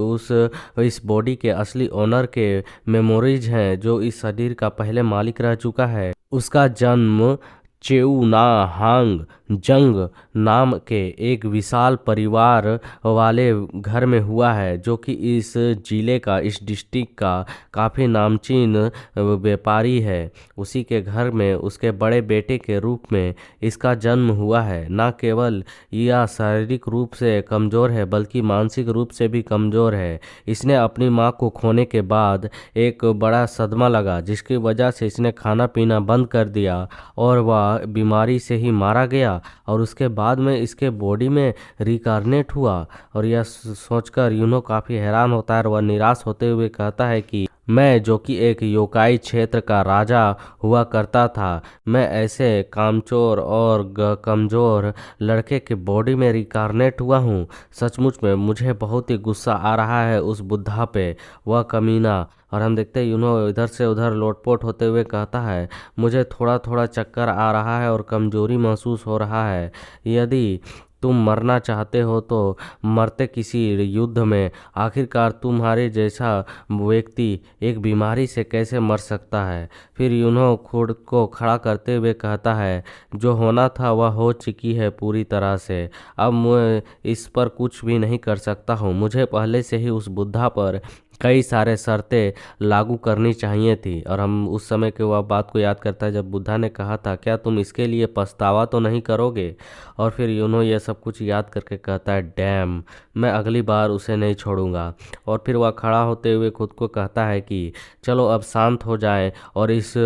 Speaker 1: इस बॉडी के असली ओनर के मेमोरीज हैं जो इस शरीर का पहले मालिक रह चुका है। उसका जन्म चेऊ ना हांग जंग नाम के एक विशाल परिवार वाले घर में हुआ है जो कि इस जिले का, इस डिस्ट्रिक्ट का काफ़ी नामचीन व्यापारी है। उसी के घर में उसके बड़े बेटे के रूप में इसका जन्म हुआ है। न केवल यह शारीरिक रूप से कमज़ोर है बल्कि मानसिक रूप से भी कमज़ोर है। इसने अपनी माँ को खोने के बाद एक बड़ा सदमा लगा जिसकी वजह से इसने खाना पीना बंद कर दिया और वह बीमारी से ही मारा गया। गया और उसके बाद में इसके बॉडी में रिकारनेट हुआ। और यह सोचकर यूनो काफ़ी हैरान होता है और वह निराश होते हुए कहता है कि मैं जो कि एक योकाई क्षेत्र का राजा हुआ करता था, मैं ऐसे कामचोर और कमज़ोर लड़के के बॉडी में रिकारनेट हुआ हूँ। सचमुच में मुझे बहुत ही गुस्सा आ रहा है उस बुद्धा पे, वह कमीना। और हम देखते हैं यूनो इधर से उधर लोटपोट होते हुए कहता है, मुझे थोड़ा थोड़ा चक्कर आ रहा है और कमजोरी महसूस हो रहा है। यदि तुम मरना चाहते हो तो मरते किसी युद्ध में। आखिरकार तुम्हारे जैसा व्यक्ति एक बीमारी से कैसे मर सकता है। फिर यूनो खुद को खड़ा करते हुए कहता है, जो होना था वह हो चुकी है पूरी तरह से, अब मैं इस पर कुछ भी नहीं कर सकता हूँ। मुझे पहले से ही उस बुद्धा पर कई सारे शर्तें लागू करनी चाहिए थी। और हम उस समय के वह बात को याद करता है जब बुद्धा ने कहा था, क्या तुम इसके लिए पछतावा तो नहीं करोगे। और फिर यूनो ये सब कुछ याद करके कहता है, डैम, मैं अगली बार उसे नहीं छोड़ूंगा। और फिर वह खड़ा होते हुए खुद को कहता है कि चलो अब शांत हो जाए और इस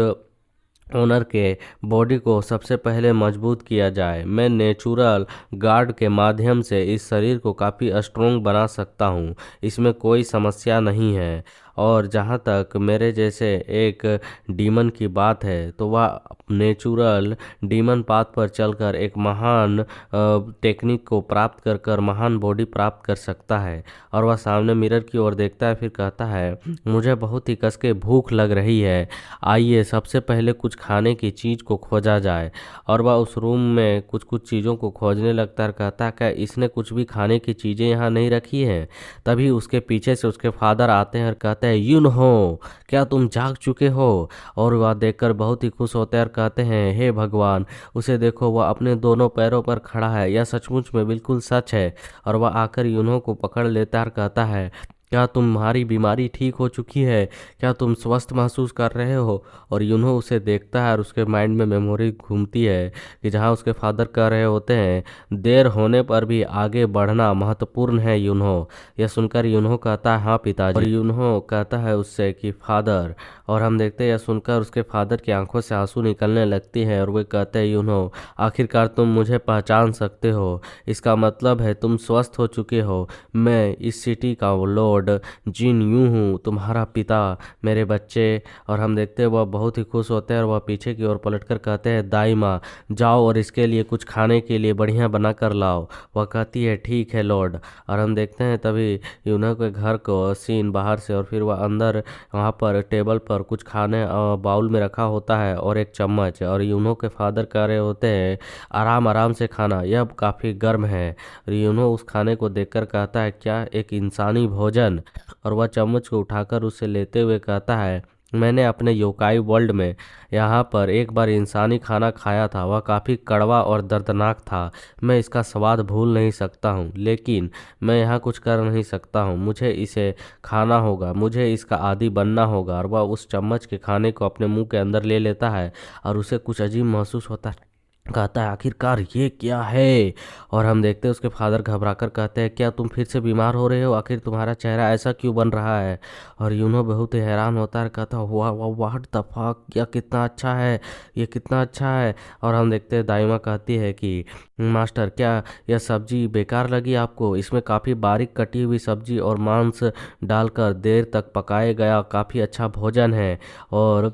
Speaker 1: ओनर के बॉडी को सबसे पहले मजबूत किया जाए। मैं नेचुरल गार्ड के माध्यम से इस शरीर को काफ़ी स्ट्रोंग बना सकता हूँ, इसमें कोई समस्या नहीं है। और जहाँ तक मेरे जैसे एक डीमन की बात है तो वह नेचुरल डीमन पाथ पर चलकर एक महान टेक्निक को प्राप्त कर कर महान बॉडी प्राप्त कर सकता है। और वह सामने मिरर की ओर देखता है, फिर कहता है, मुझे बहुत ही कस के भूख लग रही है, आइए सबसे पहले कुछ खाने की चीज़ को खोजा जाए। और वह उस रूम में कुछ कुछ चीज़ों को खोजने लगता है। कहता है, क्या इसने कुछ भी खाने की चीज़ें यहाँ नहीं रखी हैं। तभी उसके पीछे से उसके फादर आते हैं और कहते हैं, यूनहो, क्या तुम जाग चुके हो। और वह देखकर बहुत ही खुश होते हैं और कहते हैं, हे भगवान, उसे देखो, वह अपने दोनों पैरों पर खड़ा है, यह सचमुच में बिल्कुल सच है। और वह आकर यूनहो को पकड़ लेता है और कहता है, क्या तुम्हारी बीमारी ठीक हो चुकी है, क्या तुम स्वस्थ महसूस कर रहे हो। और यूनो उसे देखता है और उसके माइंड में मेमोरी घूमती है कि जहाँ उसके फादर कह रहे होते हैं, देर होने पर भी आगे बढ़ना महत्वपूर्ण है यूनो। यह सुनकर यूनो कहता है, हाँ पिताजी। और यूनो कहता है उससे कि फादर। और हम देखते हैं यह सुनकर उसके फादर की आंखों से आंसू निकलने लगती हैं और वे कहते हैं, यूनो, आखिरकार तुम मुझे पहचान सकते हो, इसका मतलब है तुम स्वस्थ हो चुके हो। मैं इस सिटी का लॉर्ड जिन यूं हूँ, तुम्हारा पिता, मेरे बच्चे। और हम देखते हैं वह बहुत ही खुश होते हैं और वह पीछे की ओर पलटकर कहते हैं, दाई माँ, जाओ और इसके लिए कुछ खाने के लिए बढ़िया बना कर लाओ। वह कहती है, ठीक है लॉर्ड। और हम देखते हैं तभी यूनो के घर को सीन बाहर से, और फिर वह अंदर वहाँ पर टेबल पर कुछ खाने बाउल में रखा होता है और एक चम्मच। और यूनो के फादर कह रहे होते हैं, आराम आराम से खाना, यह काफ़ी गर्म है। यूनो उस खाने को देखकर कहता है, क्या एक इंसानी भोजन। और वह चम्मच को उठाकर उसे लेते हुए कहता है, मैंने अपने योकाई वर्ल्ड में यहाँ पर एक बार इंसानी खाना खाया था, वह काफ़ी कड़वा और दर्दनाक था। मैं इसका स्वाद भूल नहीं सकता हूँ, लेकिन मैं यहाँ कुछ कर नहीं सकता हूँ, मुझे इसे खाना होगा, मुझे इसका आदी बनना होगा। और वह उस चम्मच के खाने को अपने मुंह के अंदर ले लेता है और उसे कुछ अजीब महसूस होता है। कहता है, आखिरकार ये क्या है। और हम देखते हैं उसके फादर घबराकर कहते हैं, क्या तुम फिर से बीमार हो रहे हो, आखिर तुम्हारा चेहरा ऐसा क्यों बन रहा है। और यूनो बहुत ही हैरान होता है, कहता है, वाह वाह, व्हाट द फक, यह कितना अच्छा है, ये कितना अच्छा है। और हम देखते हैं दाइमा कहती है कि मास्टर, क्या यह सब्जी बेकार लगी आपको, इसमें काफ़ी बारीक कटी हुई सब्जी और मांस डालकर देर तक पकाया गया काफ़ी अच्छा भोजन है, और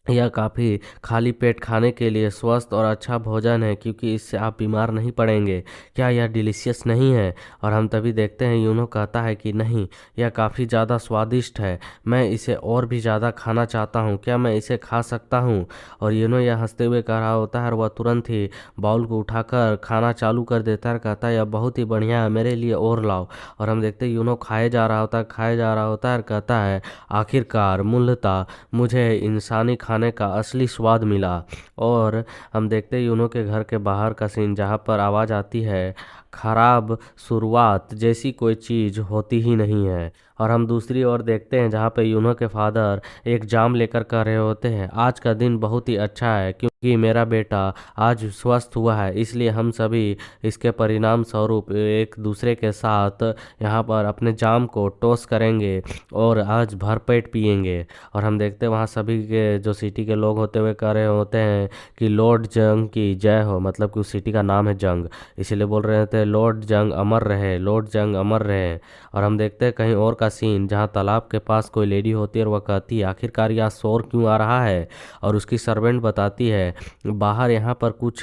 Speaker 1: यह काफ़ी खाली पेट खाने के लिए स्वस्थ और अच्छा भोजन है, क्योंकि इससे आप बीमार नहीं पड़ेंगे। क्या यह डिलीशियस नहीं है। और हम तभी देखते हैं यूनो कहता है कि नहीं, यह काफ़ी ज़्यादा स्वादिष्ट है, मैं इसे और भी ज़्यादा खाना चाहता हूँ, क्या मैं इसे खा सकता हूँ। और यूनो यह हंसते हुए कह रहा होता है और वह तुरंत ही बाउल को उठाकर खाना चालू कर देता है, कहता है, यह बहुत ही बढ़िया है, मेरे लिए और लाओ। और हम देखते हैं यूनो खाए जा रहा होता है, खाए जा रहा होता है और कहता है, आखिरकार मूलतः मुझे इंसानी खाने का असली स्वाद मिला। और हम देखते हैं यूनो के घर के बाहर का सीन, जहाँ पर आवाज़ आती है, खराब शुरुआत जैसी कोई चीज़ होती ही नहीं है। और हम दूसरी ओर देखते हैं जहाँ पे यूनो के फादर एक जाम लेकर कर रहे होते हैं। आज का दिन बहुत ही अच्छा है क्योंकि मेरा बेटा आज स्वस्थ हुआ है, इसलिए हम सभी इसके परिणाम स्वरूप एक दूसरे के साथ यहाँ पर अपने जाम को टोस्ट करेंगे और आज भरपेट पिएंगे। और हम देखते हैं वहाँ सभी के जो सिटी के लोग होते हुए कह रहे होते हैं कि लॉर्ड जंग की जय हो, मतलब कि उस सिटी का नाम है जंग, इसीलिए बोल रहे थे लॉर्ड जंग अमर रहे, लॉर्ड जंग अमर रहे। और हम देखते हैं कहीं और का सीन जहाँ तालाब के पास कोई लेडी होती है और वह कहती है आखिरकार यहाँ शोर क्यों आ रहा है, और उसकी सर्वेंट बताती है बाहर यहाँ पर कुछ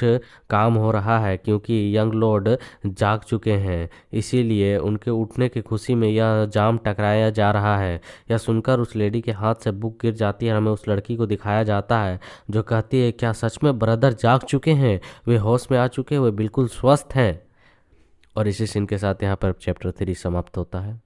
Speaker 1: काम हो रहा है क्योंकि यंग लॉर्ड जाग चुके हैं, इसीलिए उनके उठने की खुशी में यह जाम टकराया जा रहा है। यह सुनकर उस लेडी के हाथ से बुक गिर जाती है। हमें उस लड़की को दिखाया जाता है जो कहती है क्या सच में ब्रदर जाग चुके हैं, वे होश में आ चुके हैं, वे बिल्कुल स्वस्थ हैं। और इसी सीन के साथ यहाँ पर चैप्टर 3 समाप्त होता है।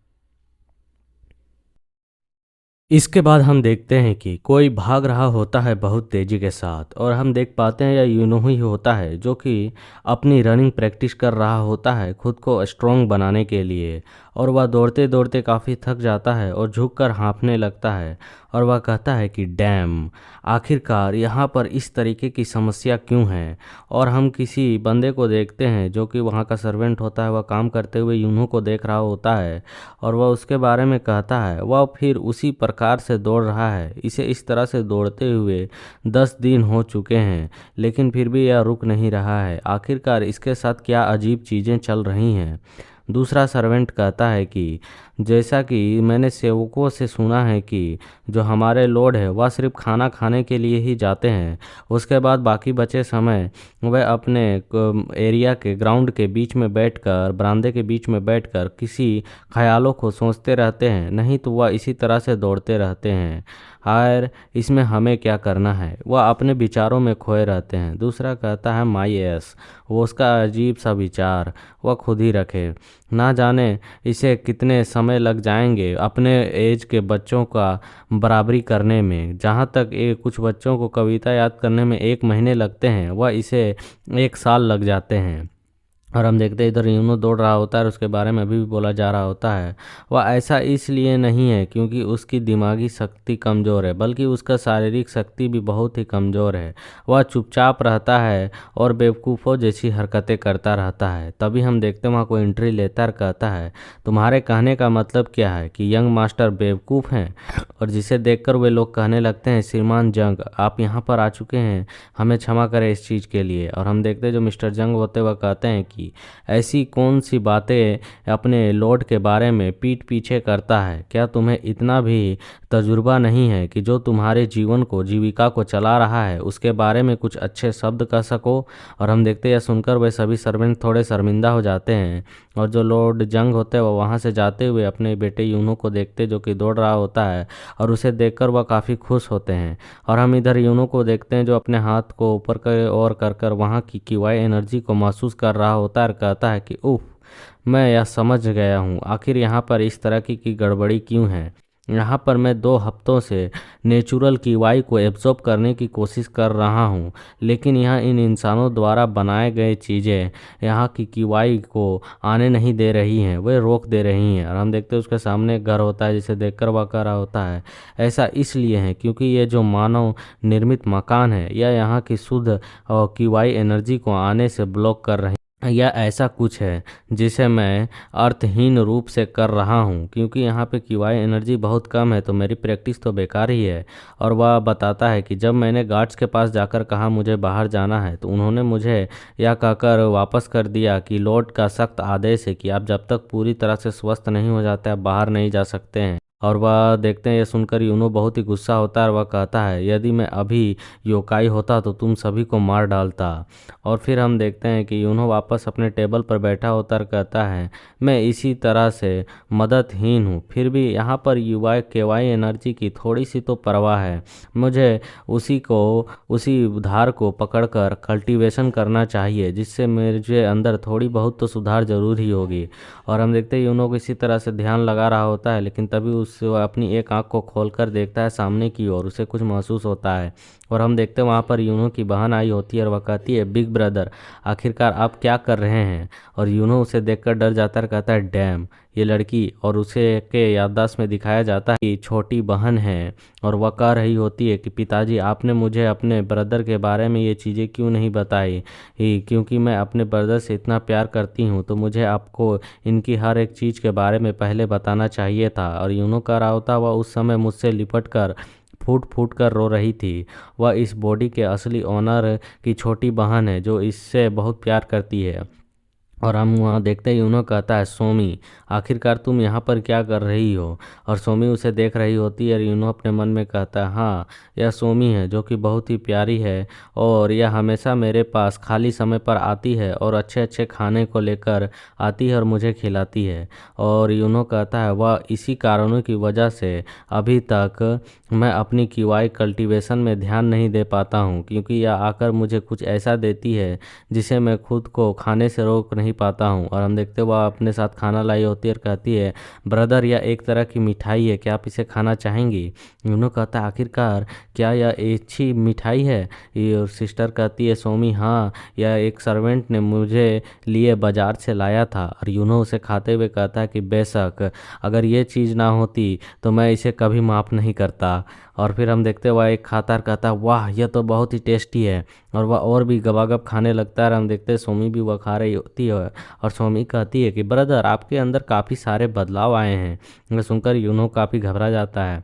Speaker 1: इसके बाद हम देखते हैं कि कोई भाग रहा होता है बहुत तेज़ी के साथ, और हम देख पाते हैं यह यूनो ही होता है जो कि अपनी रनिंग प्रैक्टिस कर रहा होता है खुद को स्ट्रॉन्ग बनाने के लिए। और वह दौड़ते दौड़ते काफ़ी थक जाता है और झुककर हाँफने लगता है और वह कहता है कि डैम, आखिरकार यहाँ पर इस तरीके की समस्या क्यों है। और हम किसी बंदे को देखते हैं जो कि वहाँ का सर्वेंट होता है, वह काम करते हुए यूनो को देख रहा होता है और वह उसके बारे में कहता है वह फिर उसी प्रकार से दौड़ रहा है, इसे इस तरह से दौड़ते हुए 10 दिन हो चुके हैं लेकिन फिर भी यह रुक नहीं रहा है। आखिरकार इसके साथ क्या अजीब चीज़ें चल रही हैं। दूसरा सर्वेंट कहता है कि जैसा कि मैंने सेवकों से सुना है कि जो हमारे लॉर्ड है वह सिर्फ खाना खाने के लिए ही जाते हैं, उसके बाद बाकी बचे समय वह अपने एरिया के ग्राउंड के बीच में बैठकर, बरामदे के बीच में बैठकर किसी ख्यालों को सोचते रहते हैं, नहीं तो वह इसी तरह से दौड़ते रहते हैं। हायर इसमें हमें क्या करना है, वह अपने विचारों में खोए रहते हैं। दूसरा कहता है माई एस, वो उसका अजीब सा विचार वह खुद ही रखे, ना जाने इसे कितने समय लग जाएंगे अपने एज के बच्चों का बराबरी करने में। जहाँ तक कुछ बच्चों को कविता याद करने में 1 महीने लगते हैं, वह इसे 1 साल लग जाते हैं। और हम देखते हैं इधर यूनो दौड़ रहा होता है और उसके बारे में अभी भी बोला जा रहा होता है वह ऐसा इसलिए नहीं है क्योंकि उसकी दिमागी शक्ति कमज़ोर है, बल्कि उसका शारीरिक शक्ति भी बहुत ही कमज़ोर है। वह चुपचाप रहता है और बेवकूफ़ों जैसी हरकतें करता रहता है। तभी हम देखते हैं वहाँ कोई एंट्री लेता और कहता है तुम्हारे कहने का मतलब क्या है कि यंग मास्टर बेवकूफ़ हैं। और जिसे देखकर वे लोग कहने लगते हैं श्रीमान जंग, आप यहाँ पर आ चुके हैं, हमें क्षमा करें इस चीज़ के लिए। और हम देखते हैं जो मिस्टर जंग होते वह कहते हैं कि ऐसी कौन सी बातें अपने लॉर्ड के बारे में पीठ पीछे करता है, क्या तुम्हें इतना भी तजुर्बा नहीं है कि जो तुम्हारे जीवन को, जीविका को चला रहा है उसके बारे में कुछ अच्छे शब्द कह सको। और हम देखते हैं यह सुनकर वे सभी सर्वेंट थोड़े शर्मिंदा हो जाते हैं और जो लॉर्ड जंग होते हैं वह वहाँ से जाते हुए अपने बेटे यूनो को देखते जो कि दौड़ रहा होता है और उसे देखकर वह काफ़ी खुश होते हैं। और हम इधर यूनो को देखते हैं जो अपने हाथ को ऊपर कर और कर वहाँ की किवाई एनर्जी को महसूस कर रहा होता है और कहता है कि उफ, मैं यह समझ गया हूँ आखिर यहाँ पर इस तरह की गड़बड़ी क्यों है। यहाँ पर मैं 2 हफ्तों से नेचुरल कीवाई को एब्जॉर्ब करने की कोशिश कर रहा हूँ, लेकिन यहाँ इन इंसानों द्वारा बनाए गए चीज़ें यहाँ की कीवाई को आने नहीं दे रही हैं, वे रोक दे रही हैं। और हम देखते हैं उसके सामने एक घर होता है जिसे देखकर वह कह रहा होता है ऐसा इसलिए है क्योंकि ये जो मानव निर्मित मकान है यह यहाँ की शुद्ध और कीवाई एनर्जी को आने से ब्लॉक कर रही, या ऐसा कुछ है जिसे मैं अर्थहीन रूप से कर रहा हूँ क्योंकि यहाँ पे किवाई एनर्जी बहुत कम है तो मेरी प्रैक्टिस तो बेकार ही है। और वह बताता है कि जब मैंने गार्ड्स के पास जाकर कहा मुझे बाहर जाना है तो उन्होंने मुझे यह कहकर वापस कर दिया कि लॉर्ड का सख्त आदेश है कि आप जब तक पूरी तरह से स्वस्थ नहीं हो जाते आप बाहर नहीं जा सकते हैं। और वह देखते हैं ये सुनकर यूनो बहुत ही गुस्सा होता है और वह कहता है यदि मैं अभी योकाई होता तो तुम सभी को मार डालता। और फिर हम देखते हैं कि यूनो वापस अपने टेबल पर बैठा होता और कहता है मैं इसी तरह से मददहीन हूँ, फिर भी यहाँ पर युवा केवाई एनर्जी की थोड़ी सी तो परवाह है, मुझे उसी धार को पकड़कर कल्टीवेशन करना चाहिए जिससे मेरे अंदर थोड़ी बहुत तो सुधार जरूर ही होगी। और हम देखते हैं यूनो को इसी तरह से ध्यान लगा रहा होता है लेकिन तभी वह अपनी एक आंख को खोलकर देखता है सामने की ओर, उसे कुछ महसूस होता है। और हम देखते हैं वहाँ पर यूनो की बहन आई होती है और वह कहती है बिग ब्रदर आखिरकार आप क्या कर रहे हैं। और यूनो उसे देखकर डर जाता है, कहता है डैम, ये लड़की, और उसे के याददाश्त में दिखाया जाता है कि छोटी बहन है और वह कह रही होती है कि पिताजी आपने मुझे अपने ब्रदर के बारे में ये चीज़ें क्यों नहीं बताई, क्योंकि मैं अपने ब्रदर से इतना प्यार करती हूँ तो मुझे आपको इनकी हर एक चीज़ के बारे में पहले बताना चाहिए था। और यूनो का रहा होता वह उस समय मुझसे लिपट कर फूट फूट कर रो रही थी। वह इस बॉडी के असली ओनर की छोटी बहन है जो इससे बहुत प्यार करती है। और हम वहाँ देखते ही यूनो कहता है, सोमी आखिरकार तुम यहाँ पर क्या कर रही हो। और सोमी उसे देख रही होती है और यूनो अपने मन में कहता है, हाँ यह सोमी है जो कि बहुत ही प्यारी है और यह हमेशा मेरे पास खाली समय पर आती है और अच्छे अच्छे खाने को लेकर आती है और मुझे खिलाती है। और यूनो कहता है, वह इसी कारणों की वजह से अभी तक मैं अपनी किवाई कल्टीवेशन में ध्यान नहीं दे पाता हूँ, क्योंकि यह आकर मुझे कुछ ऐसा देती है जिसे मैं खुद को खाने से रोक नहीं पाता हूँ। और हम देखते वह अपने साथ खाना लाई होती है और कहती है, ब्रदर यह एक तरह की मिठाई है, क्या आप इसे खाना चाहेंगी। यूनो कहता है, आखिरकार क्या यह अच्छी मिठाई है। ये सिस्टर कहती है, सोमी हाँ यह एक सर्वेंट ने मुझे लिए बाजार से लाया था। और यूनो उसे खाते हुए कहता है कि बेशक अगर ये चीज़ ना होती तो मैं इसे कभी माफ़ नहीं करता। और फिर हम देखते वह एक खाता और कहता है, वाह यह तो बहुत ही टेस्टी है। और वह और भी गबागब खाने लगता है। और हम देखते हैं सोमी भी वह खा रही होती है और सोमी कहती है कि ब्रदर आपके अंदर काफ़ी सारे बदलाव आए हैं। यह सुनकर यूनो काफ़ी घबरा जाता है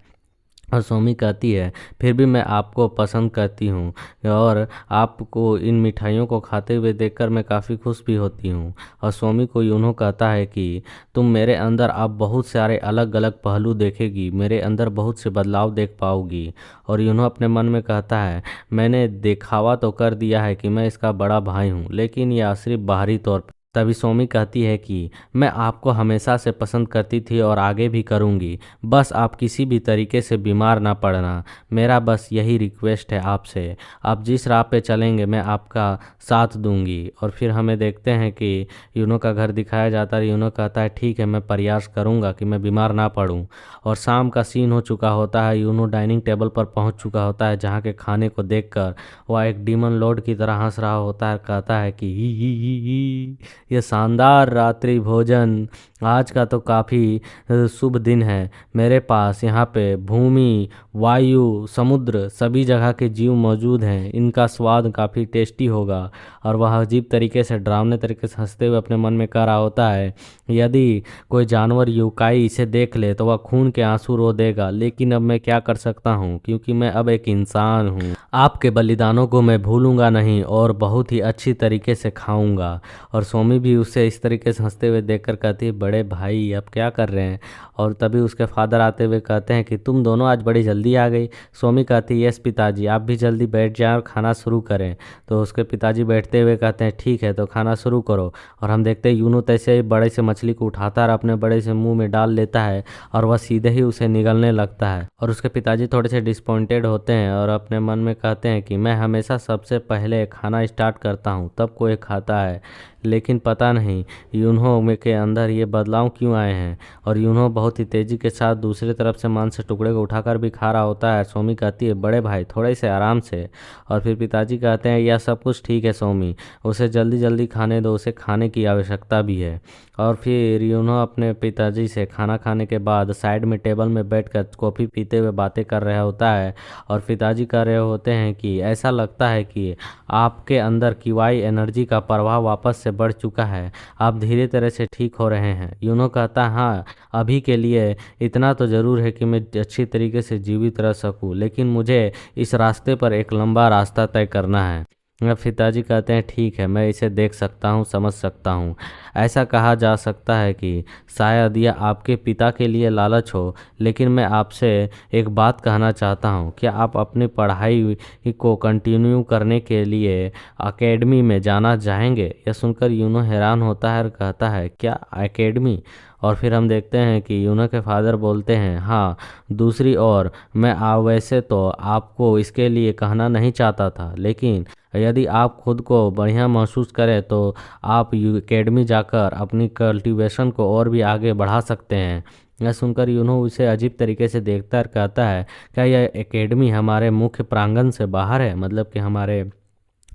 Speaker 1: और सोमी कहती है, फिर भी मैं आपको पसंद करती हूँ और आपको इन मिठाइयों को खाते हुए देखकर मैं काफ़ी खुश भी होती हूँ। और सोमी को यूनो कहता है कि तुम मेरे अंदर अब बहुत सारे अलग अलग पहलू देखेगी, मेरे अंदर बहुत से बदलाव देख पाओगी। और यूनो अपने मन में कहता है, मैंने दिखावा तो कर दिया है कि मैं इसका बड़ा भाई हूँ, लेकिन यह सिर्फ बाहरी तौर पर। तभी सोमी कहती है कि मैं आपको हमेशा से पसंद करती थी और आगे भी करूंगी, बस आप किसी भी तरीके से बीमार ना पड़ना। मेरा बस यही रिक्वेस्ट है आपसे, आप जिस राह पे चलेंगे मैं आपका साथ दूंगी। और फिर हमें देखते हैं कि यूनो का घर दिखाया जाता है। यूनो कहता है, ठीक है मैं प्रयास करूंगा कि मैं बीमार ना पड़ूं। और शाम का सीन हो चुका होता है। यूनो डाइनिंग टेबल पर पहुंच चुका होता है, जहां के खाने को देखकर वह एक डीमन लॉर्ड की तरह हंस रहा होता है। कहता है कि ही ये शानदार रात्रि भोजन, आज का तो काफ़ी शुभ दिन है। मेरे पास यहाँ पे भूमि, वायु, समुद्र सभी जगह के जीव मौजूद हैं, इनका स्वाद काफ़ी टेस्टी होगा। और वह अजीब तरीके से डरावने तरीके से हंसते हुए अपने मन में कह रहा होता है, यदि कोई जानवर युकाई इसे देख ले तो वह खून के आंसू रो देगा, लेकिन अब मैं क्या कर सकता हूँ, क्योंकि मैं अब एक इंसान हूँ। आपके बलिदानों को मैं भूलूंगा नहीं और बहुत ही अच्छी तरीके से खाऊंगा। और सोमी भी उसे इस तरीके से हंसते हुए देखकर कहती है, बड़े भाई अब क्या कर रहे हैं। और तभी उसके फादर आते हुए कहते हैं कि तुम दोनों आज बड़ी जल्दी आ गई। सोमी कहती है, यस पिताजी आप भी जल्दी बैठ जाएं और खाना शुरू करें। तो उसके पिताजी बैठते हुए कहते हैं, ठीक है तो खाना शुरू करो। और हम देखते हैं यूनो तैसे ही बड़े से मछली को उठाता है और अपने बड़े से मुंह में डाल लेता है और वह सीधे ही उसे निगलने लगता है। और उसके पिताजी थोड़े से डिसपॉइंटेड होते हैं और अपने मन में कहते हैं कि मैं हमेशा सबसे पहले खाना स्टार्ट करता हूँ तब कोई खाता है, लेकिन पता नहीं यूनो में के अंदर ये बदलाव क्यों आए हैं। और यूनो बहुत ही तेज़ी के साथ दूसरी तरफ से मांस से टुकड़े को उठाकर भी खा रहा होता है। सोमी कहती है, बड़े भाई थोड़े से आराम से। और फिर पिताजी कहते हैं, यह सब कुछ ठीक है सोमी, उसे जल्दी जल्दी खाने दो, उसे खाने की आवश्यकता भी है। और फिर यूनो अपने पिताजी से खाना खाने के बाद साइड में टेबल में बैठकर कॉफ़ी पीते हुए बातें कर रहा होता है। और पिताजी कह रहे होते हैं कि ऐसा लगता है कि आपके अंदर किवाई एनर्जी का प्रवाह वापस से बढ़ चुका है, आप धीरे तरह से ठीक हो रहे हैं। यूनो कहता है, हाँ अभी के लिए इतना तो ज़रूर है कि मैं अच्छी तरीके से जीवित रह सकूं, लेकिन मुझे इस रास्ते पर एक लंबा रास्ता तय करना है। पिताजी कहते हैं, ठीक है मैं इसे देख सकता हूँ, समझ सकता हूँ। ऐसा कहा जा सकता है कि शायद यह आपके पिता के लिए लालच हो, लेकिन मैं आपसे एक बात कहना चाहता हूँ, क्या आप अपनी पढ़ाई को कंटिन्यू करने के लिए एकेडमी में जाना चाहेंगे। यह सुनकर यूनो हैरान होता है और कहता है, क्या एकेडमी। और फिर हम देखते हैं कि यूनो के फादर बोलते हैं, हाँ दूसरी ओर मैं वैसे तो आपको इसके लिए कहना नहीं चाहता था, लेकिन यदि आप खुद को बढ़िया महसूस करें तो आप एकेडमी जाकर अपनी कल्टीवेशन को और भी आगे बढ़ा सकते हैं। यह सुनकर यूनो उसे अजीब तरीके से देखता है और कहता है, क्या यह एकेडमी हमारे मुख्य प्रांगण से बाहर है, मतलब कि हमारे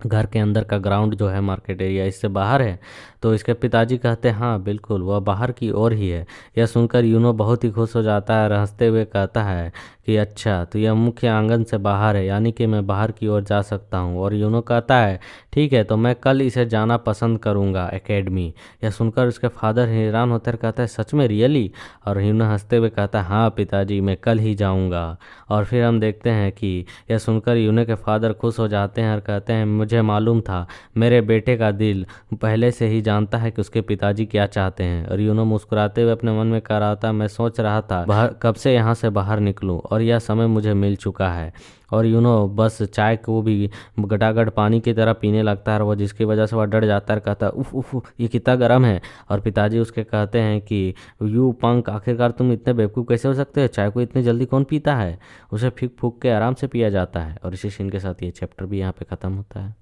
Speaker 1: घर के अंदर का ग्राउंड जो है मार्केट एरिया इससे बाहर है। तो इसके पिताजी कहते हैं हाँ बिल्कुल वह बाहर की ओर ही है। यह सुनकर यूनो बहुत ही खुश हो जाता है और हंसते हुए कहता है कि अच्छा तो यह मुख्य आंगन से बाहर है, यानी कि मैं बाहर की ओर जा सकता हूँ। और यूनो कहता है ठीक है तो मैं कल इसे जाना पसंद करूँगा एकेडमी। यह सुनकर उसके फादर हैरान होते हैं, कहता है सच में रियली? और यूनो हंसते हुए कहता है हाँ पिताजी मैं कल ही जाऊँगा। और फिर हम देखते हैं कि यह सुनकर यूनो के फादर खुश हो जाते हैं और कहते हैं मुझे मालूम था, मेरे बेटे का दिल पहले से ही जानता है कि उसके पिताजी क्या चाहते हैं। और यूनो मुस्कुराते हुए अपने मन में कह रहा था मैं सोच रहा था बाहर कब से यहाँ से बाहर निकलूं और यह समय मुझे मिल चुका है। और यूनो बस चाय को भी गटागट पानी की तरह पीने लगता है और वह जिसकी वजह से वह डर जाता है, कहता है उफ उफ उफ, ये कितना गर्म है। और पिताजी उसके कहते हैं कि यू पंक आखिरकार तुम इतने बेवकूफ़ कैसे हो सकते हो, चाय को इतनी जल्दी कौन पीता है, उसे फीक फूक के आराम से पिया जाता है। और इसी सीन के साथ ये चैप्टर भी यहाँ पे ख़त्म होता है।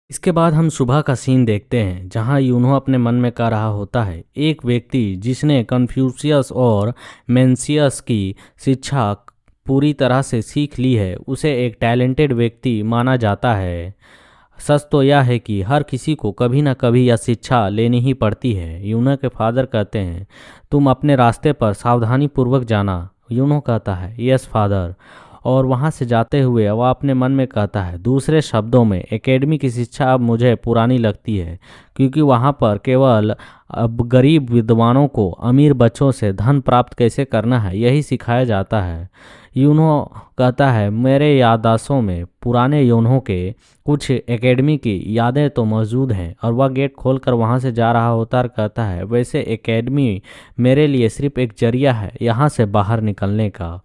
Speaker 1: इसके बाद हम सुबह का सीन देखते हैं जहां यूनो अपने मन में कह रहा होता है एक व्यक्ति जिसने कन्फ्यूशियस और मेंसियस की शिक्षा पूरी तरह से सीख ली है उसे एक टैलेंटेड व्यक्ति माना जाता है। सच तो यह है कि हर किसी को कभी ना कभी यह शिक्षा लेनी ही पड़ती है। यूनो के फादर कहते हैं तुम अपने रास्ते पर सावधानी पूर्वक जाना। यूनो कहता है यस फादर। और वहाँ से जाते हुए वह अपने मन में कहता है दूसरे शब्दों में एकेडमी की शिक्षा अब मुझे पुरानी लगती है, क्योंकि वहाँ पर केवल अब गरीब विद्वानों को अमीर बच्चों से धन प्राप्त कैसे करना है यही सिखाया जाता है। यूनो कहता है मेरे याददाश्तों में पुराने यूनो के कुछ एकेडमी की यादें तो मौजूद हैं। और वह गेट खोलकर वहाँ से जा रहा होता और कहता है वैसे एकेडमी मेरे लिए सिर्फ एक जरिया है यहाँ से बाहर निकलने का।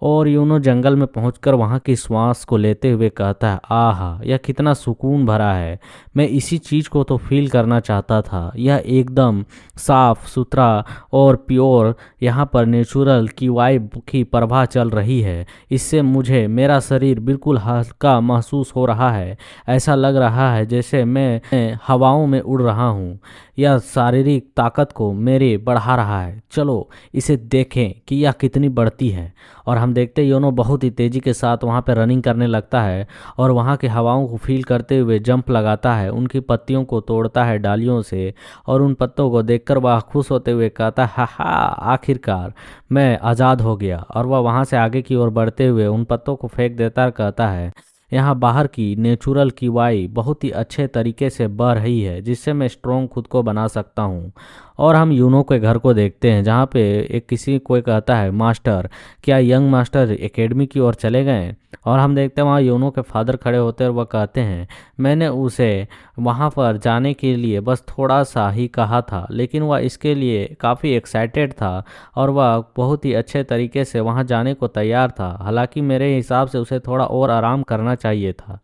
Speaker 1: और यूनो जंगल में पहुंचकर वहां की श्वास को लेते हुए कहता है आहा यह कितना सुकून भरा है, मैं इसी चीज़ को तो फील करना चाहता था। यह एकदम साफ सुथरा और प्योर, यहाँ पर नेचुरल की वाइब की प्रवाह चल रही है। इससे मुझे मेरा शरीर बिल्कुल हल्का महसूस हो रहा है, ऐसा लग रहा है जैसे मैं हवाओं में उड़ रहा हूँ। यह शारीरिक ताकत को मेरे बढ़ा रहा है, चलो इसे देखें कि यह कितनी बढ़ती है। और हम देखते योनो बहुत ही तेज़ी के साथ वहाँ पर रनिंग करने लगता है और वहाँ की हवाओं को फील करते हुए जंप लगाता है, उनकी पत्तियों को तोड़ता है डालियों से और उन पत्तों को देखकर वह खुश होते हुए कहता है हा आखिरकार मैं आज़ाद हो गया। और वह वहाँ से आगे की ओर बढ़ते हुए उन पत्तों को फेंक देता है, कहता है यहाँ बाहर की नेचुरल की वाई बहुत ही अच्छे तरीके से बह रही है जिससे मैं स्ट्रॉन्ग खुद को बना सकता हूँ। और हम यूनो के घर को देखते हैं जहाँ पे एक किसी कोई कहता है मास्टर क्या यंग मास्टर एकेडमी की ओर चले गए। और हम देखते हैं वहाँ यूनो के फादर खड़े होते हैं और वह कहते हैं मैंने उसे वहाँ पर जाने के लिए बस थोड़ा सा ही कहा था, लेकिन वह इसके लिए काफ़ी एक्साइटेड था और वह बहुत ही अच्छे तरीके से वहाँ जाने को तैयार था। हालांकि मेरे हिसाब से उसे थोड़ा और आराम करना चाहिए था।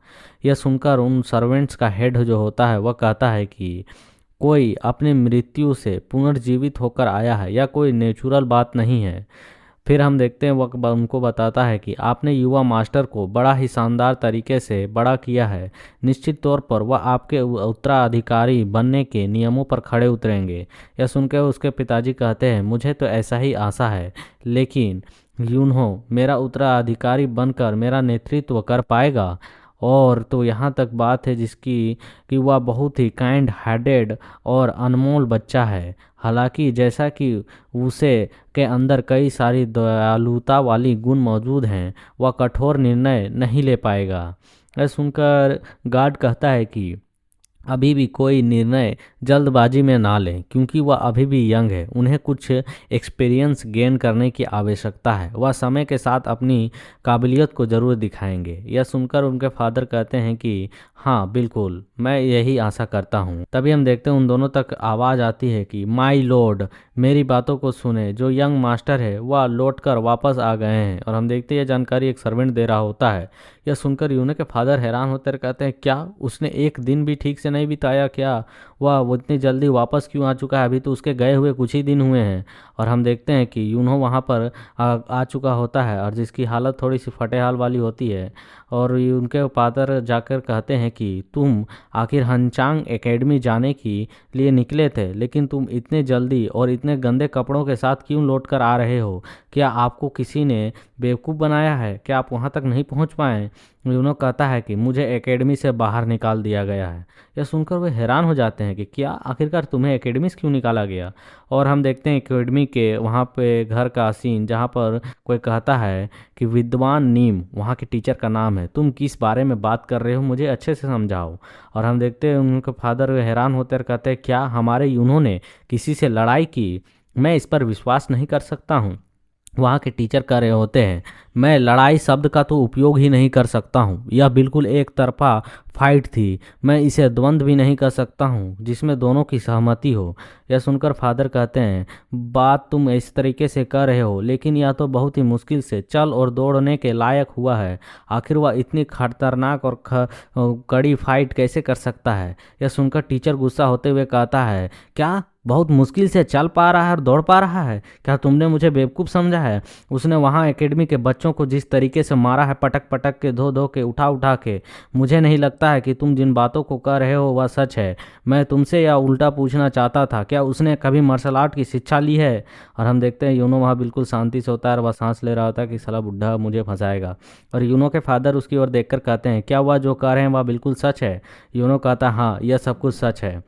Speaker 1: यह सुनकर उन सर्वेंट्स का हेड जो होता है वह कहता है कि कोई अपनी मृत्यु से पुनर्जीवित होकर आया है, या कोई नेचुरल बात नहीं है। फिर हम देखते हैं वह उनको बताता है कि आपने युवा मास्टर को बड़ा ही शानदार तरीके से बड़ा किया है, निश्चित तौर पर वह आपके उत्तराधिकारी बनने के नियमों पर खड़े उतरेंगे। यह सुनकर उसके पिताजी कहते हैं मुझे तो ऐसा ही आशा है, लेकिन यूनो मेरा उत्तराधिकारी बनकर मेरा नेतृत्व कर पाएगा। और तो यहाँ तक बात है जिसकी कि वह बहुत ही काइंड हार्टेड और अनमोल बच्चा है। हालांकि जैसा कि उसे के अंदर कई सारी दयालुता वाली गुण मौजूद हैं, वह कठोर निर्णय नहीं ले पाएगा। यह सुनकर गार्ड कहता है कि अभी भी कोई निर्णय जल्दबाजी में ना लें, क्योंकि वह अभी भी यंग है, उन्हें कुछ एक्सपीरियंस गेन करने की आवश्यकता है। वह समय के साथ अपनी काबिलियत को ज़रूर दिखाएंगे। यह सुनकर उनके फादर कहते हैं कि हाँ बिल्कुल मैं यही आशा करता हूँ। तभी हम देखते हैं उन दोनों तक आवाज़ आती है कि माई लॉर्ड मेरी बातों को सुने, जो यंग मास्टर है वह लौट कर वापस आ गए हैं। और हम देखते हैं यह जानकारी एक सर्वेंट दे रहा होता है। यह सुनकर यूनो के फादर हैरान होते हैं, कहते हैं क्या उसने एक दिन भी ठीक से नहीं बिताया क्या, वह इतनी जल्दी वापस क्यों आ चुका है, अभी तो उसके गए हुए कुछ ही दिन हुए हैं। और हम देखते हैं कि यूनो वहाँ पर आ चुका होता है और जिसकी हालत थोड़ी सी फटेहाल वाली होती है। और उनके फादर जाकर कहते हैं कि तुम आखिर हनचांग एकेडमी जाने के लिए निकले थे, लेकिन तुम इतने जल्दी और इतने गंदे कपड़ों के साथ क्यों लौट कर आ रहे हो, क्या आपको किसी ने बेवकूफ़ बनाया है? क्या आप वहाँ तक नहीं पहुँच पाए? यूनो कहता है कि मुझे एकेडमी से बाहर निकाल दिया गया है। यह सुनकर वे हैरान हो जाते हैं कि क्या आखिरकार तुम्हें एकेडमी से क्यों निकाला गया। और हम देखते हैं एकेडमी के वहाँ पे घर का सीन, जहाँ पर कोई कहता है कि विद्वान नीम वहाँ के टीचर का नाम है, तुम किस बारे में बात कर रहे हो, मुझे अच्छे से समझाओ। और हम देखते हैं उनके फादर हैरान होते और कहते हैं क्या हमारे यूनो ने किसी से लड़ाई की? मैं इस पर विश्वास नहीं कर सकता हूँ। वहाँ के टीचर कह रहे होते हैं मैं लड़ाई शब्द का तो उपयोग ही नहीं कर सकता हूँ, यह बिल्कुल एक तरफा फाइट थी। मैं इसे द्वंद्व भी नहीं कर सकता हूँ जिसमें दोनों की सहमति हो। यह सुनकर फादर कहते हैं बात तुम इस तरीके से कर रहे हो, लेकिन यह तो बहुत ही मुश्किल से चल और दौड़ने के लायक हुआ है। आखिर वह इतनी खतरनाक और कड़ी फाइट कैसे कर सकता है। यह सुनकर टीचर गुस्सा होते हुए कहता है क्या बहुत मुश्किल से चल पा रहा है और दौड़ पा रहा है? क्या तुमने मुझे बेवकूफ़ समझा है? उसने वहाँ एकेडमी के बच्चों को जिस तरीके से मारा है, पटक पटक के, धो धो के, उठा उठा के, मुझे नहीं लगता है कि तुम जिन बातों को कह रहे हो वह सच है। मैं तुमसे या उल्टा पूछना चाहता था, क्या उसने कभी मार्शल आर्ट की शिक्षा ली है? और हम देखते हैं यूनो वहाँ बिल्कुल शांति से होता है और वह सांस ले रहा होता है कि साला बुढ़ा मुझे फंसाएगा। और यूनो के फादर उसकी ओर देखकर कहते हैं क्या वह जो कह रहे हैं वह बिल्कुल सच है? यूनो कहता है हाँ, यह सब कुछ सच है।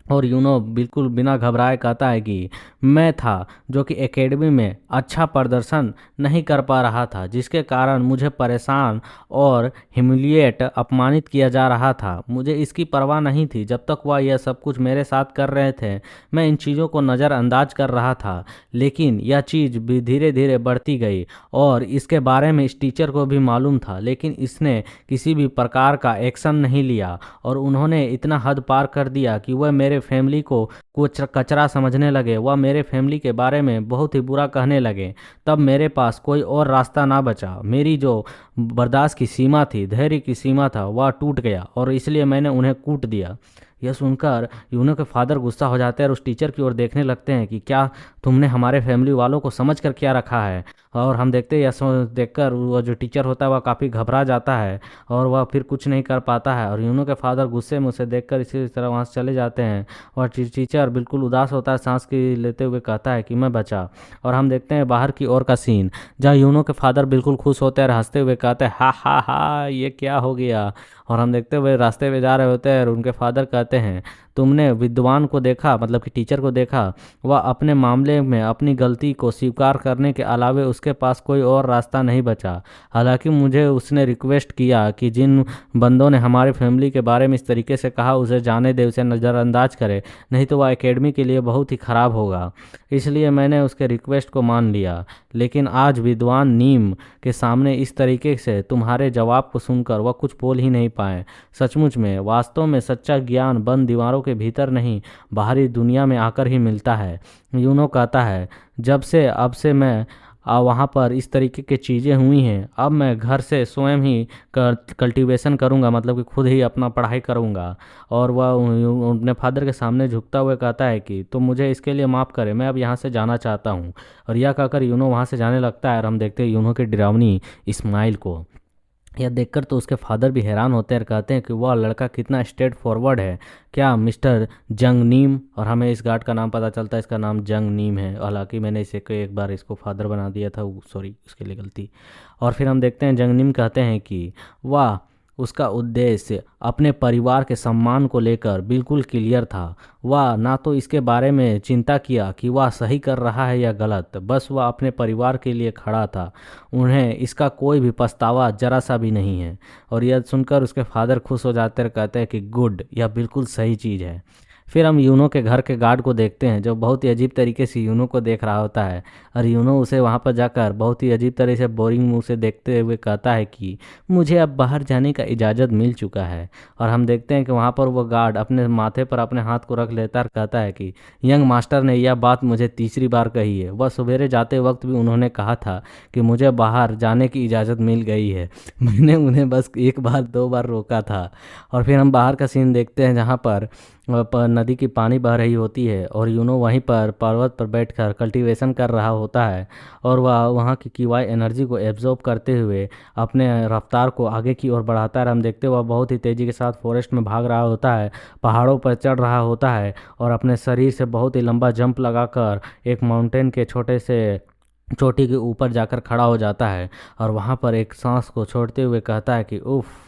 Speaker 1: और यूनो बिल्कुल बिना घबराए कहता है कि मैं था जो कि एकेडमी में अच्छा प्रदर्शन नहीं कर पा रहा था, जिसके कारण मुझे परेशान और ह्यूमिलिएट अपमानित किया जा रहा था। मुझे इसकी परवाह नहीं थी जब तक वह यह सब कुछ मेरे साथ कर रहे थे। मैं इन चीज़ों को नज़रअंदाज कर रहा था, लेकिन यह चीज़ भी धीरे धीरे बढ़ती गई और इसके बारे में इस टीचर को भी मालूम था, लेकिन इसने किसी भी प्रकार का एक्शन नहीं लिया और उन्होंने इतना हद पार कर दिया कि वह मेरे फैमिली को कुछ कचरा समझने लगे। वह मेरे फैमिली के बारे में बहुत ही बुरा कहने लगे। तब मेरे पास कोई और रास्ता ना बचा। मेरी जो बर्दाश्त की सीमा थी, धैर्य की सीमा था, वह टूट गया और इसलिए मैंने उन्हें कूट दिया। यह सुनकर यूनो के फादर गुस्सा हो जाते हैं और उस टीचर की ओर देखने लगते हैं कि क्या तुमने हमारे फैमिली वालों को समझ कर क्या रखा है। और हम देखते हैं यह देखकर वह जो टीचर होता है वह काफ़ी घबरा जाता है और वह फिर कुछ नहीं कर पाता है। और यूनो के फादर गुस्से में उसे देखकर इसी तरह वहाँ से चले जाते हैं और टीचर बिल्कुल उदास होता है, सांस की लेते हुए कहता है कि मैं बचा। और हम देखते हैं बाहर की ओर का सीन, जहाँ यूनो के फादर बिल्कुल खुश होते हैं और हंसते हुए कहते हैं हा हा हा ये क्या हो गया। और हम देखते हुए रास्ते में जा रहे होते हैं और उनके फादर कहते हैं तुमने विद्वान को देखा, मतलब कि टीचर को देखा, वह अपने मामले में अपनी गलती को स्वीकार करने के अलावे उसके पास कोई और रास्ता नहीं बचा। हालांकि मुझे उसने रिक्वेस्ट किया कि जिन बंदों ने हमारी फैमिली के बारे में इस तरीके से कहा उसे जाने दे, उसे नज़रअंदाज करे, नहीं तो वह एकेडमी के लिए बहुत ही ख़राब होगा। इसलिए मैंने उसके रिक्वेस्ट को मान लिया। लेकिन आज विद्वान नीम के सामने इस तरीके से तुम्हारे जवाब को सुनकर वह कुछ बोल ही नहीं पाए। सचमुच में वास्तव में सच्चा ज्ञान बंद दीवारों के भीतर नहीं, बाहरी दुनिया में आकर ही मिलता है। यूनो कहता है जब से अब से मैं वहाँ पर इस तरीके की चीज़ें हुई हैं, अब मैं घर से स्वयं ही कल्टीवेशन करूँगा, मतलब कि खुद ही अपना पढ़ाई करूँगा। और वह अपने फादर के सामने झुकता हुआ कहता है कि तो मुझे इसके लिए माफ़ करें, मैं अब यहाँ से जाना चाहता हूँ। और यह कहकर यूनो वहाँ से जाने लगता है और हम देखते हैं यूनो की डरावनी स्माइल को। यह देखकर तो उसके फादर भी हैरान होते हैं और कहते हैं कि वह लड़का कितना स्ट्रेट फॉरवर्ड है। क्या मिस्टर जंग नीम, और हमें इस गार्ड का नाम पता चलता है, इसका नाम जंग नीम है। हालांकि मैंने इसे एक बार इसको फादर बना दिया था, सॉरी उसके लिए गलती। और फिर हम देखते हैं जंग नीम कहते हैं कि वाह, उसका उद्देश्य अपने परिवार के सम्मान को लेकर बिल्कुल क्लियर था। वह ना तो इसके बारे में चिंता किया कि वह सही कर रहा है या गलत, बस वह अपने परिवार के लिए खड़ा था। उन्हें इसका कोई भी पछतावा जरा सा भी नहीं है। और यह सुनकर उसके फादर खुश हो जाते और कहते हैं कि गुड, यह बिल्कुल सही चीज़ है। फिर हम यूनो के घर के गार्ड को देखते हैं जो बहुत ही अजीब तरीके से यूनो को देख रहा होता है। और यूनो उसे वहाँ पर जाकर बहुत ही अजीब तरह से बोरिंग मुंह से देखते हुए कहता है कि मुझे अब बाहर जाने का इजाज़त मिल चुका है। और हम देखते हैं कि वहाँ पर वो गार्ड अपने माथे पर अपने हाथ को रख लेता है और कहता है कि यंग मास्टर ने यह बात मुझे तीसरी बार कही है। वह सवेरे जाते वक्त भी उन्होंने कहा था कि मुझे बाहर जाने की इजाज़त मिल गई है। मैंने उन्हें बस एक बार दो बार रोका था। और फिर हम बाहर का सीन देखते हैं जहाँ पर नदी की पानी बह रही होती है और यूनो वहीं पर पर्वत पर बैठकर कल्टीवेशन कर रहा होता है। और वह वहाँ की कीवाई एनर्जी को एब्जॉर्ब करते हुए अपने रफ्तार को आगे की ओर बढ़ाता है। हम देखते हुए वह बहुत ही तेज़ी के साथ फॉरेस्ट में भाग रहा होता है, पहाड़ों पर चढ़ रहा होता है और अपने शरीर से बहुत ही लंबा जंप लगाकर एक माउंटेन के छोटे से चोटी के ऊपर जाकर खड़ा हो जाता है और वहाँ पर एक सांस को छोड़ते हुए कहता है कि उफ़,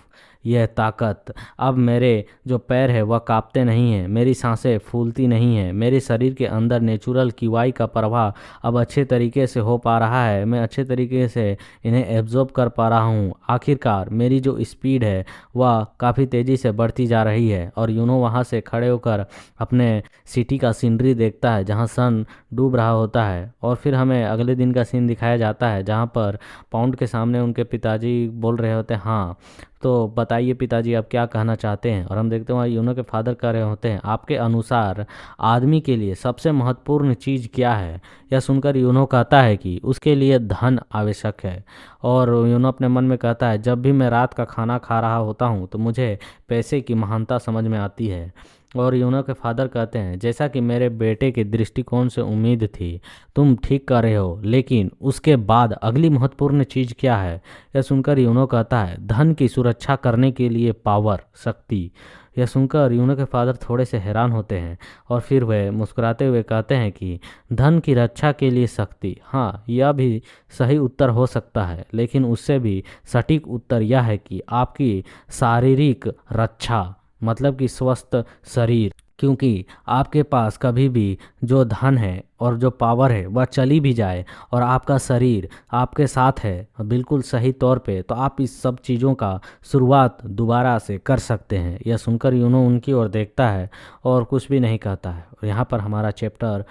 Speaker 1: यह ताकत। अब मेरे जो पैर है वह कांपते नहीं हैं, मेरी सांसें फूलती नहीं हैं, मेरे शरीर के अंदर नेचुरल कीवाई का प्रवाह अब अच्छे तरीके से हो पा रहा है, मैं अच्छे तरीके से इन्हें एब्जॉर्ब कर पा रहा हूँ। आखिरकार मेरी जो स्पीड है वह काफ़ी तेज़ी से बढ़ती जा रही है। और यूनो वहाँ से खड़े होकर अपने सिटी का सीनरी देखता है जहाँ सन डूब रहा होता है। और फिर हमें अगले दिन का सीन दिखाया जाता है जहाँ पर पाउंड के सामने उनके पिताजी बोल रहे होते हैं, हाँ तो बताइए पिताजी आप क्या कहना चाहते हैं। और हम देखते हैं वहाँ यूनो के फादर कह रहे होते हैं, आपके अनुसार आदमी के लिए सबसे महत्वपूर्ण चीज़ क्या है। यह सुनकर यूनो कहता है कि उसके लिए धन आवश्यक है। और यूनो अपने मन में कहता है, जब भी मैं रात का खाना खा रहा होता हूँ तो मुझे पैसे की महानता समझ में आती है। और यूनो के फादर कहते हैं, जैसा कि मेरे बेटे के दृष्टिकोण से उम्मीद थी, तुम ठीक कर रहे हो, लेकिन उसके बाद अगली महत्वपूर्ण चीज़ क्या है। यह सुनकर यूनो कहता है, धन की सुरक्षा करने के लिए पावर, शक्ति। यह सुनकर यूनो के फादर थोड़े से हैरान होते हैं और फिर वह मुस्कुराते हुए कहते हैं कि धन की रक्षा के लिए शक्ति, हाँ यह भी सही उत्तर हो सकता है, लेकिन उससे भी सटीक उत्तर यह है कि आपकी शारीरिक रक्षा, मतलब कि स्वस्थ शरीर। क्योंकि आपके पास कभी भी जो धन है और जो पावर है वह चली भी जाए और आपका शरीर आपके साथ है बिल्कुल सही तौर पे, तो आप इस सब चीज़ों का शुरुआत दोबारा से कर सकते हैं। यह सुनकर यूनो उनकी ओर देखता है और कुछ भी नहीं कहता है। और यहाँ पर हमारा चैप्टर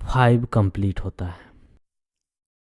Speaker 1: 5 कंप्लीट होता है।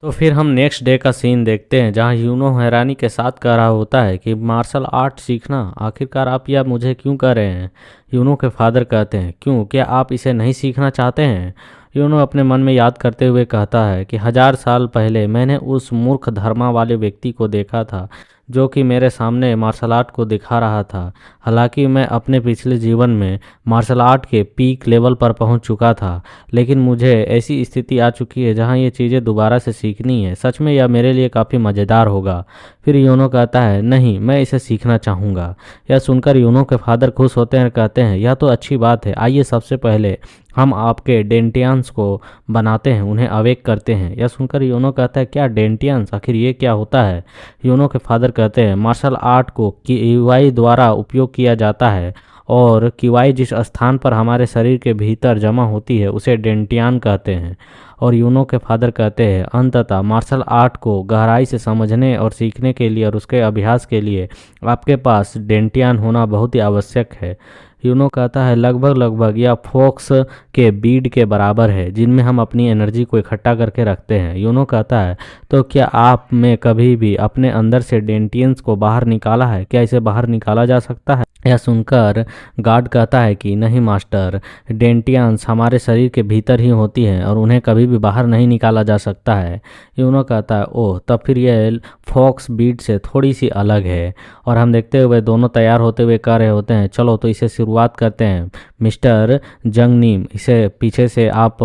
Speaker 1: तो फिर हम नेक्स्ट डे का सीन देखते हैं जहाँ यूनो हैरानी के साथ कह रहा होता है कि मार्शल आर्ट सीखना, आखिरकार आप यह मुझे क्यों कह रहे हैं। यूनो के फादर कहते हैं, क्यों, क्या आप इसे नहीं सीखना चाहते हैं। यूनो अपने मन में याद करते हुए कहता है कि 1000 साल पहले मैंने उस मूर्ख धर्मा वाले व्यक्ति को देखा था जो कि मेरे सामने मार्शल आर्ट को दिखा रहा था। हालांकि मैं अपने पिछले जीवन में मार्शल आर्ट के पीक लेवल पर पहुंच चुका था, लेकिन मुझे ऐसी स्थिति आ चुकी है जहां ये चीज़ें दोबारा से सीखनी है। सच में यह मेरे लिए काफ़ी मज़ेदार होगा। फिर यूनो कहता है, नहीं मैं इसे सीखना चाहूँगा। यह सुनकर यूनो के फादर खुश होते हैं, कहते हैं यह तो अच्छी बात है, आइए सबसे पहले हम आपके डेंटियंस को बनाते हैं, उन्हें अवेक करते हैं। यह सुनकर यूनो कहता है, क्या डेंटियंस, आखिर ये क्या होता है। यूनो के फादर कहते हैं, मार्शल आर्ट को कीवाई द्वारा उपयोग किया जाता है और कीवाई जिस स्थान पर हमारे शरीर के भीतर जमा होती है उसे डेंटियान कहते हैं। और यूनो के फादर कहते हैं, अंततः मार्शल आर्ट को गहराई से समझने और सीखने के लिए और उसके अभ्यास के लिए आपके पास डेंटियान होना बहुत ही आवश्यक है। यूनो कहता है, लगभग लगभग यह फोक्स के बीड के बराबर है जिनमें हम अपनी एनर्जी को इकट्ठा करके रखते हैं। यूनो कहता है, तो क्या आप में कभी भी अपने अंदर से डेंटियंस को बाहर निकाला है, क्या इसे बाहर निकाला जा सकता है। यह सुनकर गार्ड कहता है कि नहीं मास्टर, डेंटियंस हमारे शरीर के भीतर ही होती हैं और उन्हें कभी भी बाहर नहीं निकाला जा सकता है। यूनो कहता है, ओह तब फिर यह फॉक्स बीड से थोड़ी सी अलग है। और हम देखते हुए दोनों तैयार होते हुए कह रहे होते हैं, चलो तो इसे शुरुआत करते हैं मिस्टर जंगनीम, इसे पीछे से आप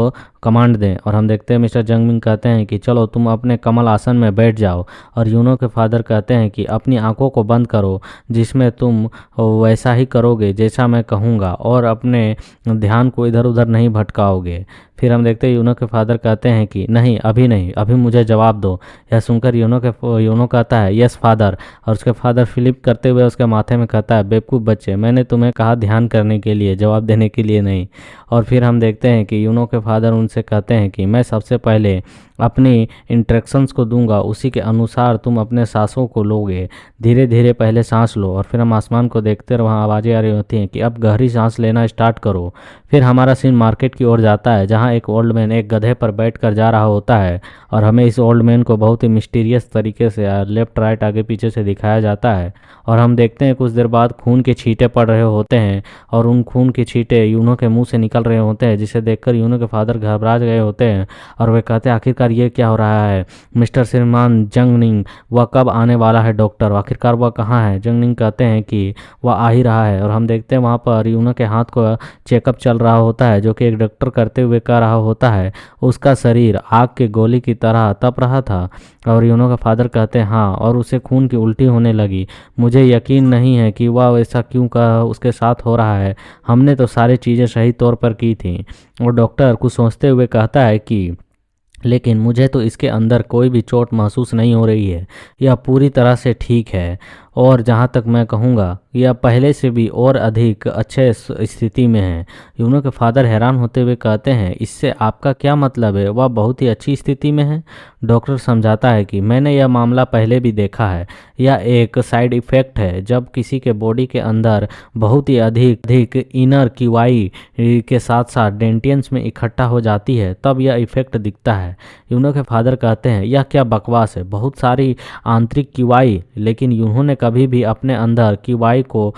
Speaker 1: कमांड दें। और हम देखते हैं मिस्टर जंगमिंग कहते हैं कि चलो तुम अपने कमल आसन में बैठ जाओ। और यूनो के फादर कहते हैं कि अपनी आंखों को बंद करो, जिसमें तुम वैसा ही करोगे जैसा मैं कहूँगा और अपने ध्यान को इधर उधर नहीं भटकाओगे। फिर हम देखते हैं यूनो के फादर कहते हैं कि नहीं अभी नहीं, अभी मुझे जवाब दो। यह सुनकर यूनो कहता है, यस फादर। और उसके फादर फ्लिप करते हुए उसके माथे में कहता है, बेवकूफ़ बच्चे, मैंने तुम्हें कहा ध्यान करने के लिए, जवाब देने के लिए नहीं। और फिर हम देखते हैं कि यूनो के फादर उनसे कहते हैं कि मैं सबसे पहले अपनी इंस्ट्रक्शंस को दूंगा, उसी के अनुसार तुम अपने सांसों को लोगे। धीरे धीरे पहले सांस लो। और फिर हम आसमान को देखते और वहाँ आवाज़ें आ रही होती हैं कि अब गहरी सांस लेना स्टार्ट करो। फिर हमारा सीन मार्केट की ओर जाता है जहाँ एक ओल्ड मैन एक गधे पर बैठ कर जा रहा होता है और हमें इस ओल्ड मैन को बहुत ही मिस्टीरियस तरीके से लेफ्ट राइट आगे पीछे से दिखाया जाता है। और हम देखते हैं कुछ देर बाद खून के छींटे पड़ रहे होते हैं और उन खून के छींटे यूनो के मुंह से निकल रहे होते हैं, जिसे देखकर यूनो के फादर घबरा गए होते हैं और वे कहते हैं, आखिरकार ये क्या हो रहा है। मिस्टर श्रीमान जंगनिंग, वह कब आने वाला है डॉक्टर, आखिरकार वह कहाँ है। जंगनिंग कहते हैं कि वह आ ही रहा है। और हम देखते हैं वहाँ पर यूनो के हाथ को चेकअप चल रहा होता है, जो कि एक डॉक्टर करते हुए कह रहा होता है। उसका शरीर आग के गोली की तरह तप रहा था। और यूनो का फादर कहते हैं, हाँ, और उसे खून की उल्टी होने लगी। मुझे यकीन नहीं है कि वह ऐसा क्यों उसके साथ हो रहा है, हमने तो सारी चीज़ें सही तौर पर की थी। और डॉक्टर कुछ सोचते हुए कहता है कि लेकिन मुझे तो इसके अंदर कोई भी चोट महसूस नहीं हो रही है। यह पूरी तरह से ठीक है और जहाँ तक मैं कहूँगा यह पहले से भी और अधिक अच्छे स्थिति में है। यूनो के फादर हैरान होते हुए कहते हैं, इससे आपका क्या मतलब है? वह बहुत ही अच्छी स्थिति में है। डॉक्टर समझाता है कि मैंने यह मामला पहले भी देखा है। यह एक साइड इफ़ेक्ट है। जब किसी के बॉडी के अंदर बहुत ही अधिक इनर क्यूआई के साथ साथ डेंटियंस में इकट्ठा हो जाती है तब यह इफ़ेक्ट दिखता है। यूनो के फादर कहते हैं, यह क्या बकवास है, बहुत सारी आंतरिक क्यूआई, लेकिन उन्होंने कभी भी अपने अंदर क्यूआई को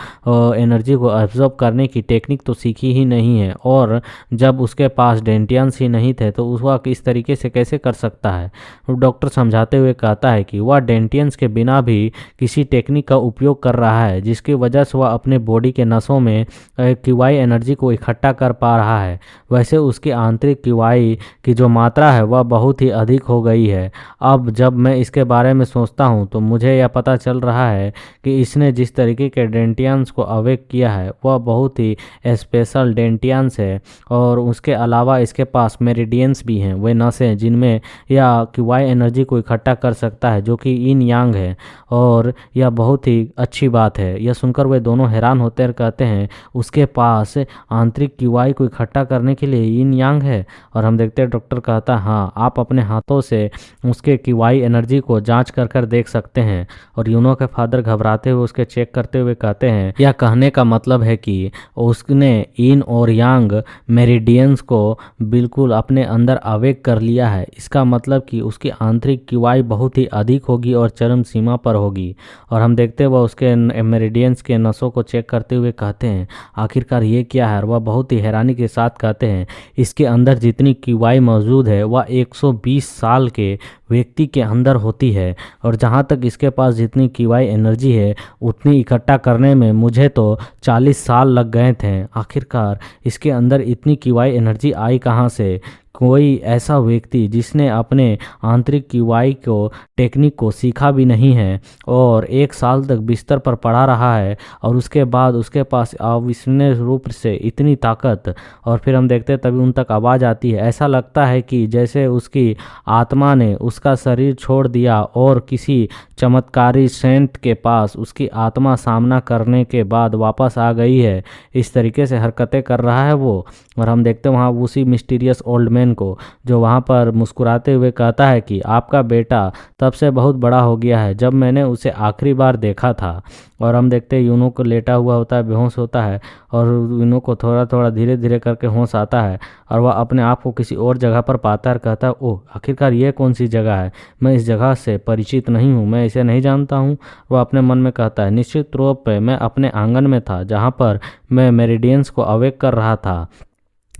Speaker 1: एनर्जी को एब्जॉर्ब करने की टेक्निक तो सीखी ही नहीं है। और जब उसके पास डेंटियंस ही नहीं थे तो वह इस तरीके से कैसे कर सकता है? डॉक्टर समझाते हुए कहता है कि वह डेंटियंस के बिना भी किसी टेक्निक का उपयोग कर रहा है जिसकी वजह से वह अपने बॉडी के नसों में क्यूआई एनर्जी को इकट्ठा कर पा रहा है। वैसे उसकी आंतरिक क्यूआई की जो मात्रा है वह बहुत ही अधिक हो गई है। अब जब मैं इसके बारे में सोचता हूँ तो मुझे यह पता चल रहा है कि इसने जिस तरीके के डेंटियंस को अवेक किया है वह बहुत ही स्पेशल डेंटियंस है। और उसके अलावा इसके पास मेरिडियंस भी हैं, वे नसें जिनमें यह क्यूआई एनर्जी को इकट्ठा कर सकता है जो कि इन यांग है। और यह बहुत ही अच्छी बात है। यह सुनकर वे दोनों हैरान होते और कहते हैं, उसके पास आंतरिक क्यूआई को इकट्ठा करने के लिए इन यांग है? और हम देखते हैं डॉक्टर कहता है, हाँ, आप अपने हाथों से उसके क्यूआई एनर्जी को जांच कर देख सकते हैं। और यूनो के फादर घबराते हुए उसके चेक करते हुए कहते हैं, यह कहने का मतलब है कि उसने इन और यांग मेरिडियंस को बिल्कुल अपने अंदर अवेक कर लिया है। इसका मतलब कि उसकी आंतरिक क्यूआई बहुत ही अधिक होगी और चरम सीमा पर होगी। और हम देखते हैं वह उसके मेरिडियंस के नसों को चेक करते हुए कहते हैं, आखिरकार ये क्या है? और वह बहुत ही हैरानी के साथ कहते हैं, इसके अंदर जितनी क्यूआई मौजूद है वह 120 साल के व्यक्ति के अंदर होती है। और जहाँ तक इसके पास जितनी क्यूआई एनर्जी है उतनी इकट्ठा करने में मुझे तो 40 साल लग गए थे। आखिरकार इसके अंदर इतनी क्यूआई एनर्जी आई कहाँ से? कोई ऐसा व्यक्ति जिसने अपने आंतरिक क्यूआई को टेक्निक को सीखा भी नहीं है और 1 साल तक बिस्तर पर पड़ा रहा है और उसके बाद उसके पास अविश्वसनीय रूप से इतनी ताकत। और फिर हम देखते हैं तभी उन तक आवाज़ आती है। ऐसा लगता है कि जैसे उसकी आत्मा ने उसका शरीर छोड़ दिया और किसी चमत्कारी सेंट के पास उसकी आत्मा सामना करने के बाद वापस आ गई है। इस तरीके से हरकतें कर रहा है वो। और हम देखते हैं वहाँ उसी मिस्टीरियस ओल्ड मैन को जो वहाँ पर मुस्कुराते हुए कहता है कि आपका बेटा तब से बहुत बड़ा हो गया है जब मैंने उसे आखिरी बार देखा था। और हम देखते हैं यूनो को लेटा हुआ होता है, बेहोश होता है और यूनो को थोड़ा थोड़ा धीरे धीरे करके होश आता है और वह अपने आप को किसी और जगह पर पाता है और कहता है, ओह, आखिरकार ये कौन सी जगह है? मैं इस जगह से परिचित नहीं हूँ, मैं इसे नहीं जानता हूँ। वह अपने मन में कहता है, निश्चित रूप से मैं अपने आंगन में था जहाँ पर मैं मेरिडियंस को अवेक कर रहा था।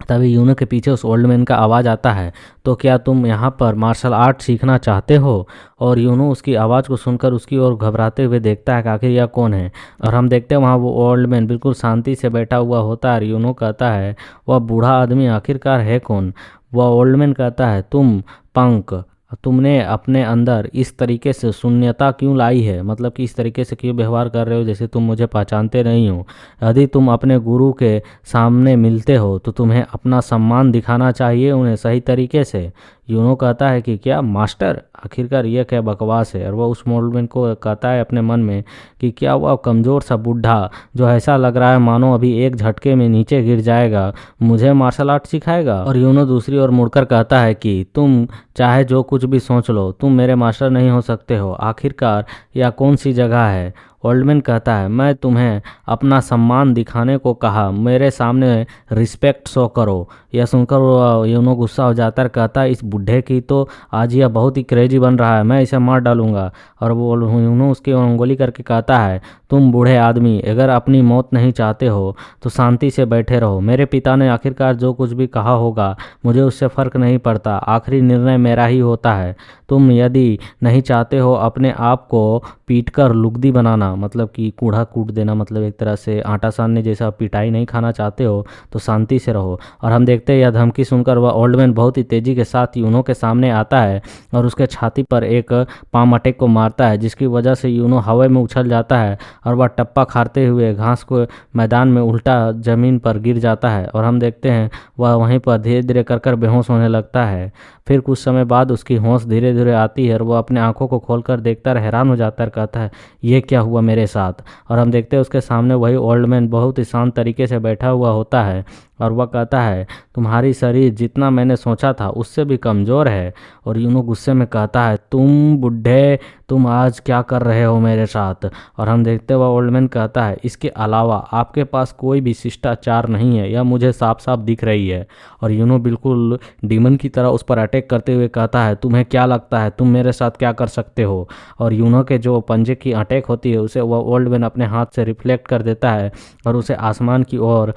Speaker 1: तभी यूनो के पीछे उस ओल्ड मैन का आवाज़ आता है, तो क्या तुम यहाँ पर मार्शल आर्ट सीखना चाहते हो? और यूनो उसकी आवाज़ को सुनकर उसकी ओर घबराते हुए देखता है कि आखिर यह कौन है। और हम देखते हैं वहाँ वो ओल्ड मैन बिल्कुल शांति से बैठा हुआ होता है। यूनो कहता है, वह बूढ़ा आदमी आखिरकार है कौन? वह ओल्ड मैन कहता है, तुम पंक, तुमने अपने अंदर इस तरीके से शून्यता क्यों लाई है? मतलब कि इस तरीके से क्यों व्यवहार कर रहे हो जैसे तुम मुझे पहचानते नहीं हो? यदि तुम अपने गुरु के सामने मिलते हो तो तुम्हें अपना सम्मान दिखाना चाहिए उन्हें सही तरीके से। यूनो कहता है कि क्या मास्टर, आखिरकार यह क्या बकवास है? और वह उस मोल्डमैन को कहता है अपने मन में कि क्या वह कमज़ोर सा बूढ़ा जो ऐसा लग रहा है मानो अभी एक झटके में नीचे गिर जाएगा मुझे मार्शल आर्ट सिखाएगा? और यूनो दूसरी ओर मुड़कर कहता है कि तुम चाहे जो कुछ भी सोच लो, तुम मेरे मास्टर नहीं हो सकते हो। आखिरकार यह कौन सी जगह है? ओल्डमैन कहता है, मैं तुम्हें अपना सम्मान दिखाने को कहा, मेरे सामने रिस्पेक्ट शो करो। यह सुनकर यूनो गुस्सा हो जाता है, कहता है, इस बूढ़े की तो आज यह बहुत ही क्रेजी बन रहा है, मैं इसे मार डालूंगा। और वो यूनो उसकी उंगली करके कहता है, तुम बूढ़े आदमी, अगर अपनी मौत नहीं चाहते हो तो शांति से बैठे रहो। मेरे पिता ने आखिरकार जो कुछ भी कहा होगा मुझे उससे फ़र्क नहीं पड़ता, आखिरी निर्णय मेरा ही होता है। तुम यदि नहीं चाहते हो अपने आप को पीटकर लुगदी बनाना, देना मतलब कि कूड़ा कूट देना, मतलब एक तरह से आटा सानने जैसा। पिटाई नहीं खाना चाहते हो तो शांति से रहो। और हम देखते हैं यह धमकी सुनकर वह ओल्ड मैन बहुत ही तेज़ी के साथ यूनो के सामने आता है और उसके छाती पर एक पाम अटैक को मारता है, जिसकी वजह से यूनो हवा में उछल जाता है और वह टप्पा खाते हुए घास को मैदान में उल्टा ज़मीन पर गिर जाता है। और हम देखते हैं वह वहीं पर धीरे धीरे कर बेहोश होने लगता है। फिर कुछ समय बाद उसकी होश धीरे धीरे आती है और वह अपने आंखों को खोलकर देखता है, हैरान हो जाता है, कहता है ये क्या हुआ मेरे साथ। और हम देखते हैं उसके सामने वही ओल्ड मैन बहुत ही शांत तरीके से बैठा हुआ होता है और वह कहता है तुम्हारी शरीर जितना मैंने सोचा था उससे भी कमज़ोर है। और यूनो गुस्से में कहता है तुम बुढ़े, तुम आज क्या कर रहे हो मेरे साथ। और हम देखते हुए ओल्ड मैन कहता है इसके अलावा आपके पास कोई भी शिष्टाचार नहीं है, यह मुझे साफ साफ दिख रही है। और यूनो बिल्कुल डीमन की तरह उस पर अटैक करते हुए कहता है तुम्हें क्या लगता है तुम मेरे साथ क्या कर सकते हो। और यूनो के जो पंजे की अटैक होती है उसे वह ओल्ड मैन अपने हाथ से रिफ्लेक्ट कर देता है और उसे आसमान की ओर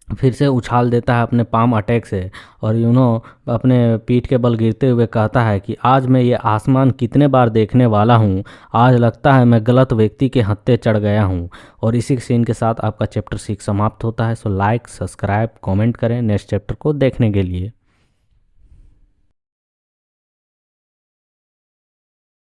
Speaker 1: फिर से उछाल देता है अपने पाम अटैक से। और यूनो अपने पीठ के बल गिरते हुए कहता है कि आज मैं ये आसमान कितने बार देखने वाला हूँ, आज लगता है मैं गलत व्यक्ति के हत्थे चढ़ गया हूँ। और इसी सीन के साथ आपका चैप्टर 6 समाप्त होता है। सो लाइक, सब्सक्राइब, कमेंट करें नेक्स्ट चैप्टर को देखने के लिए।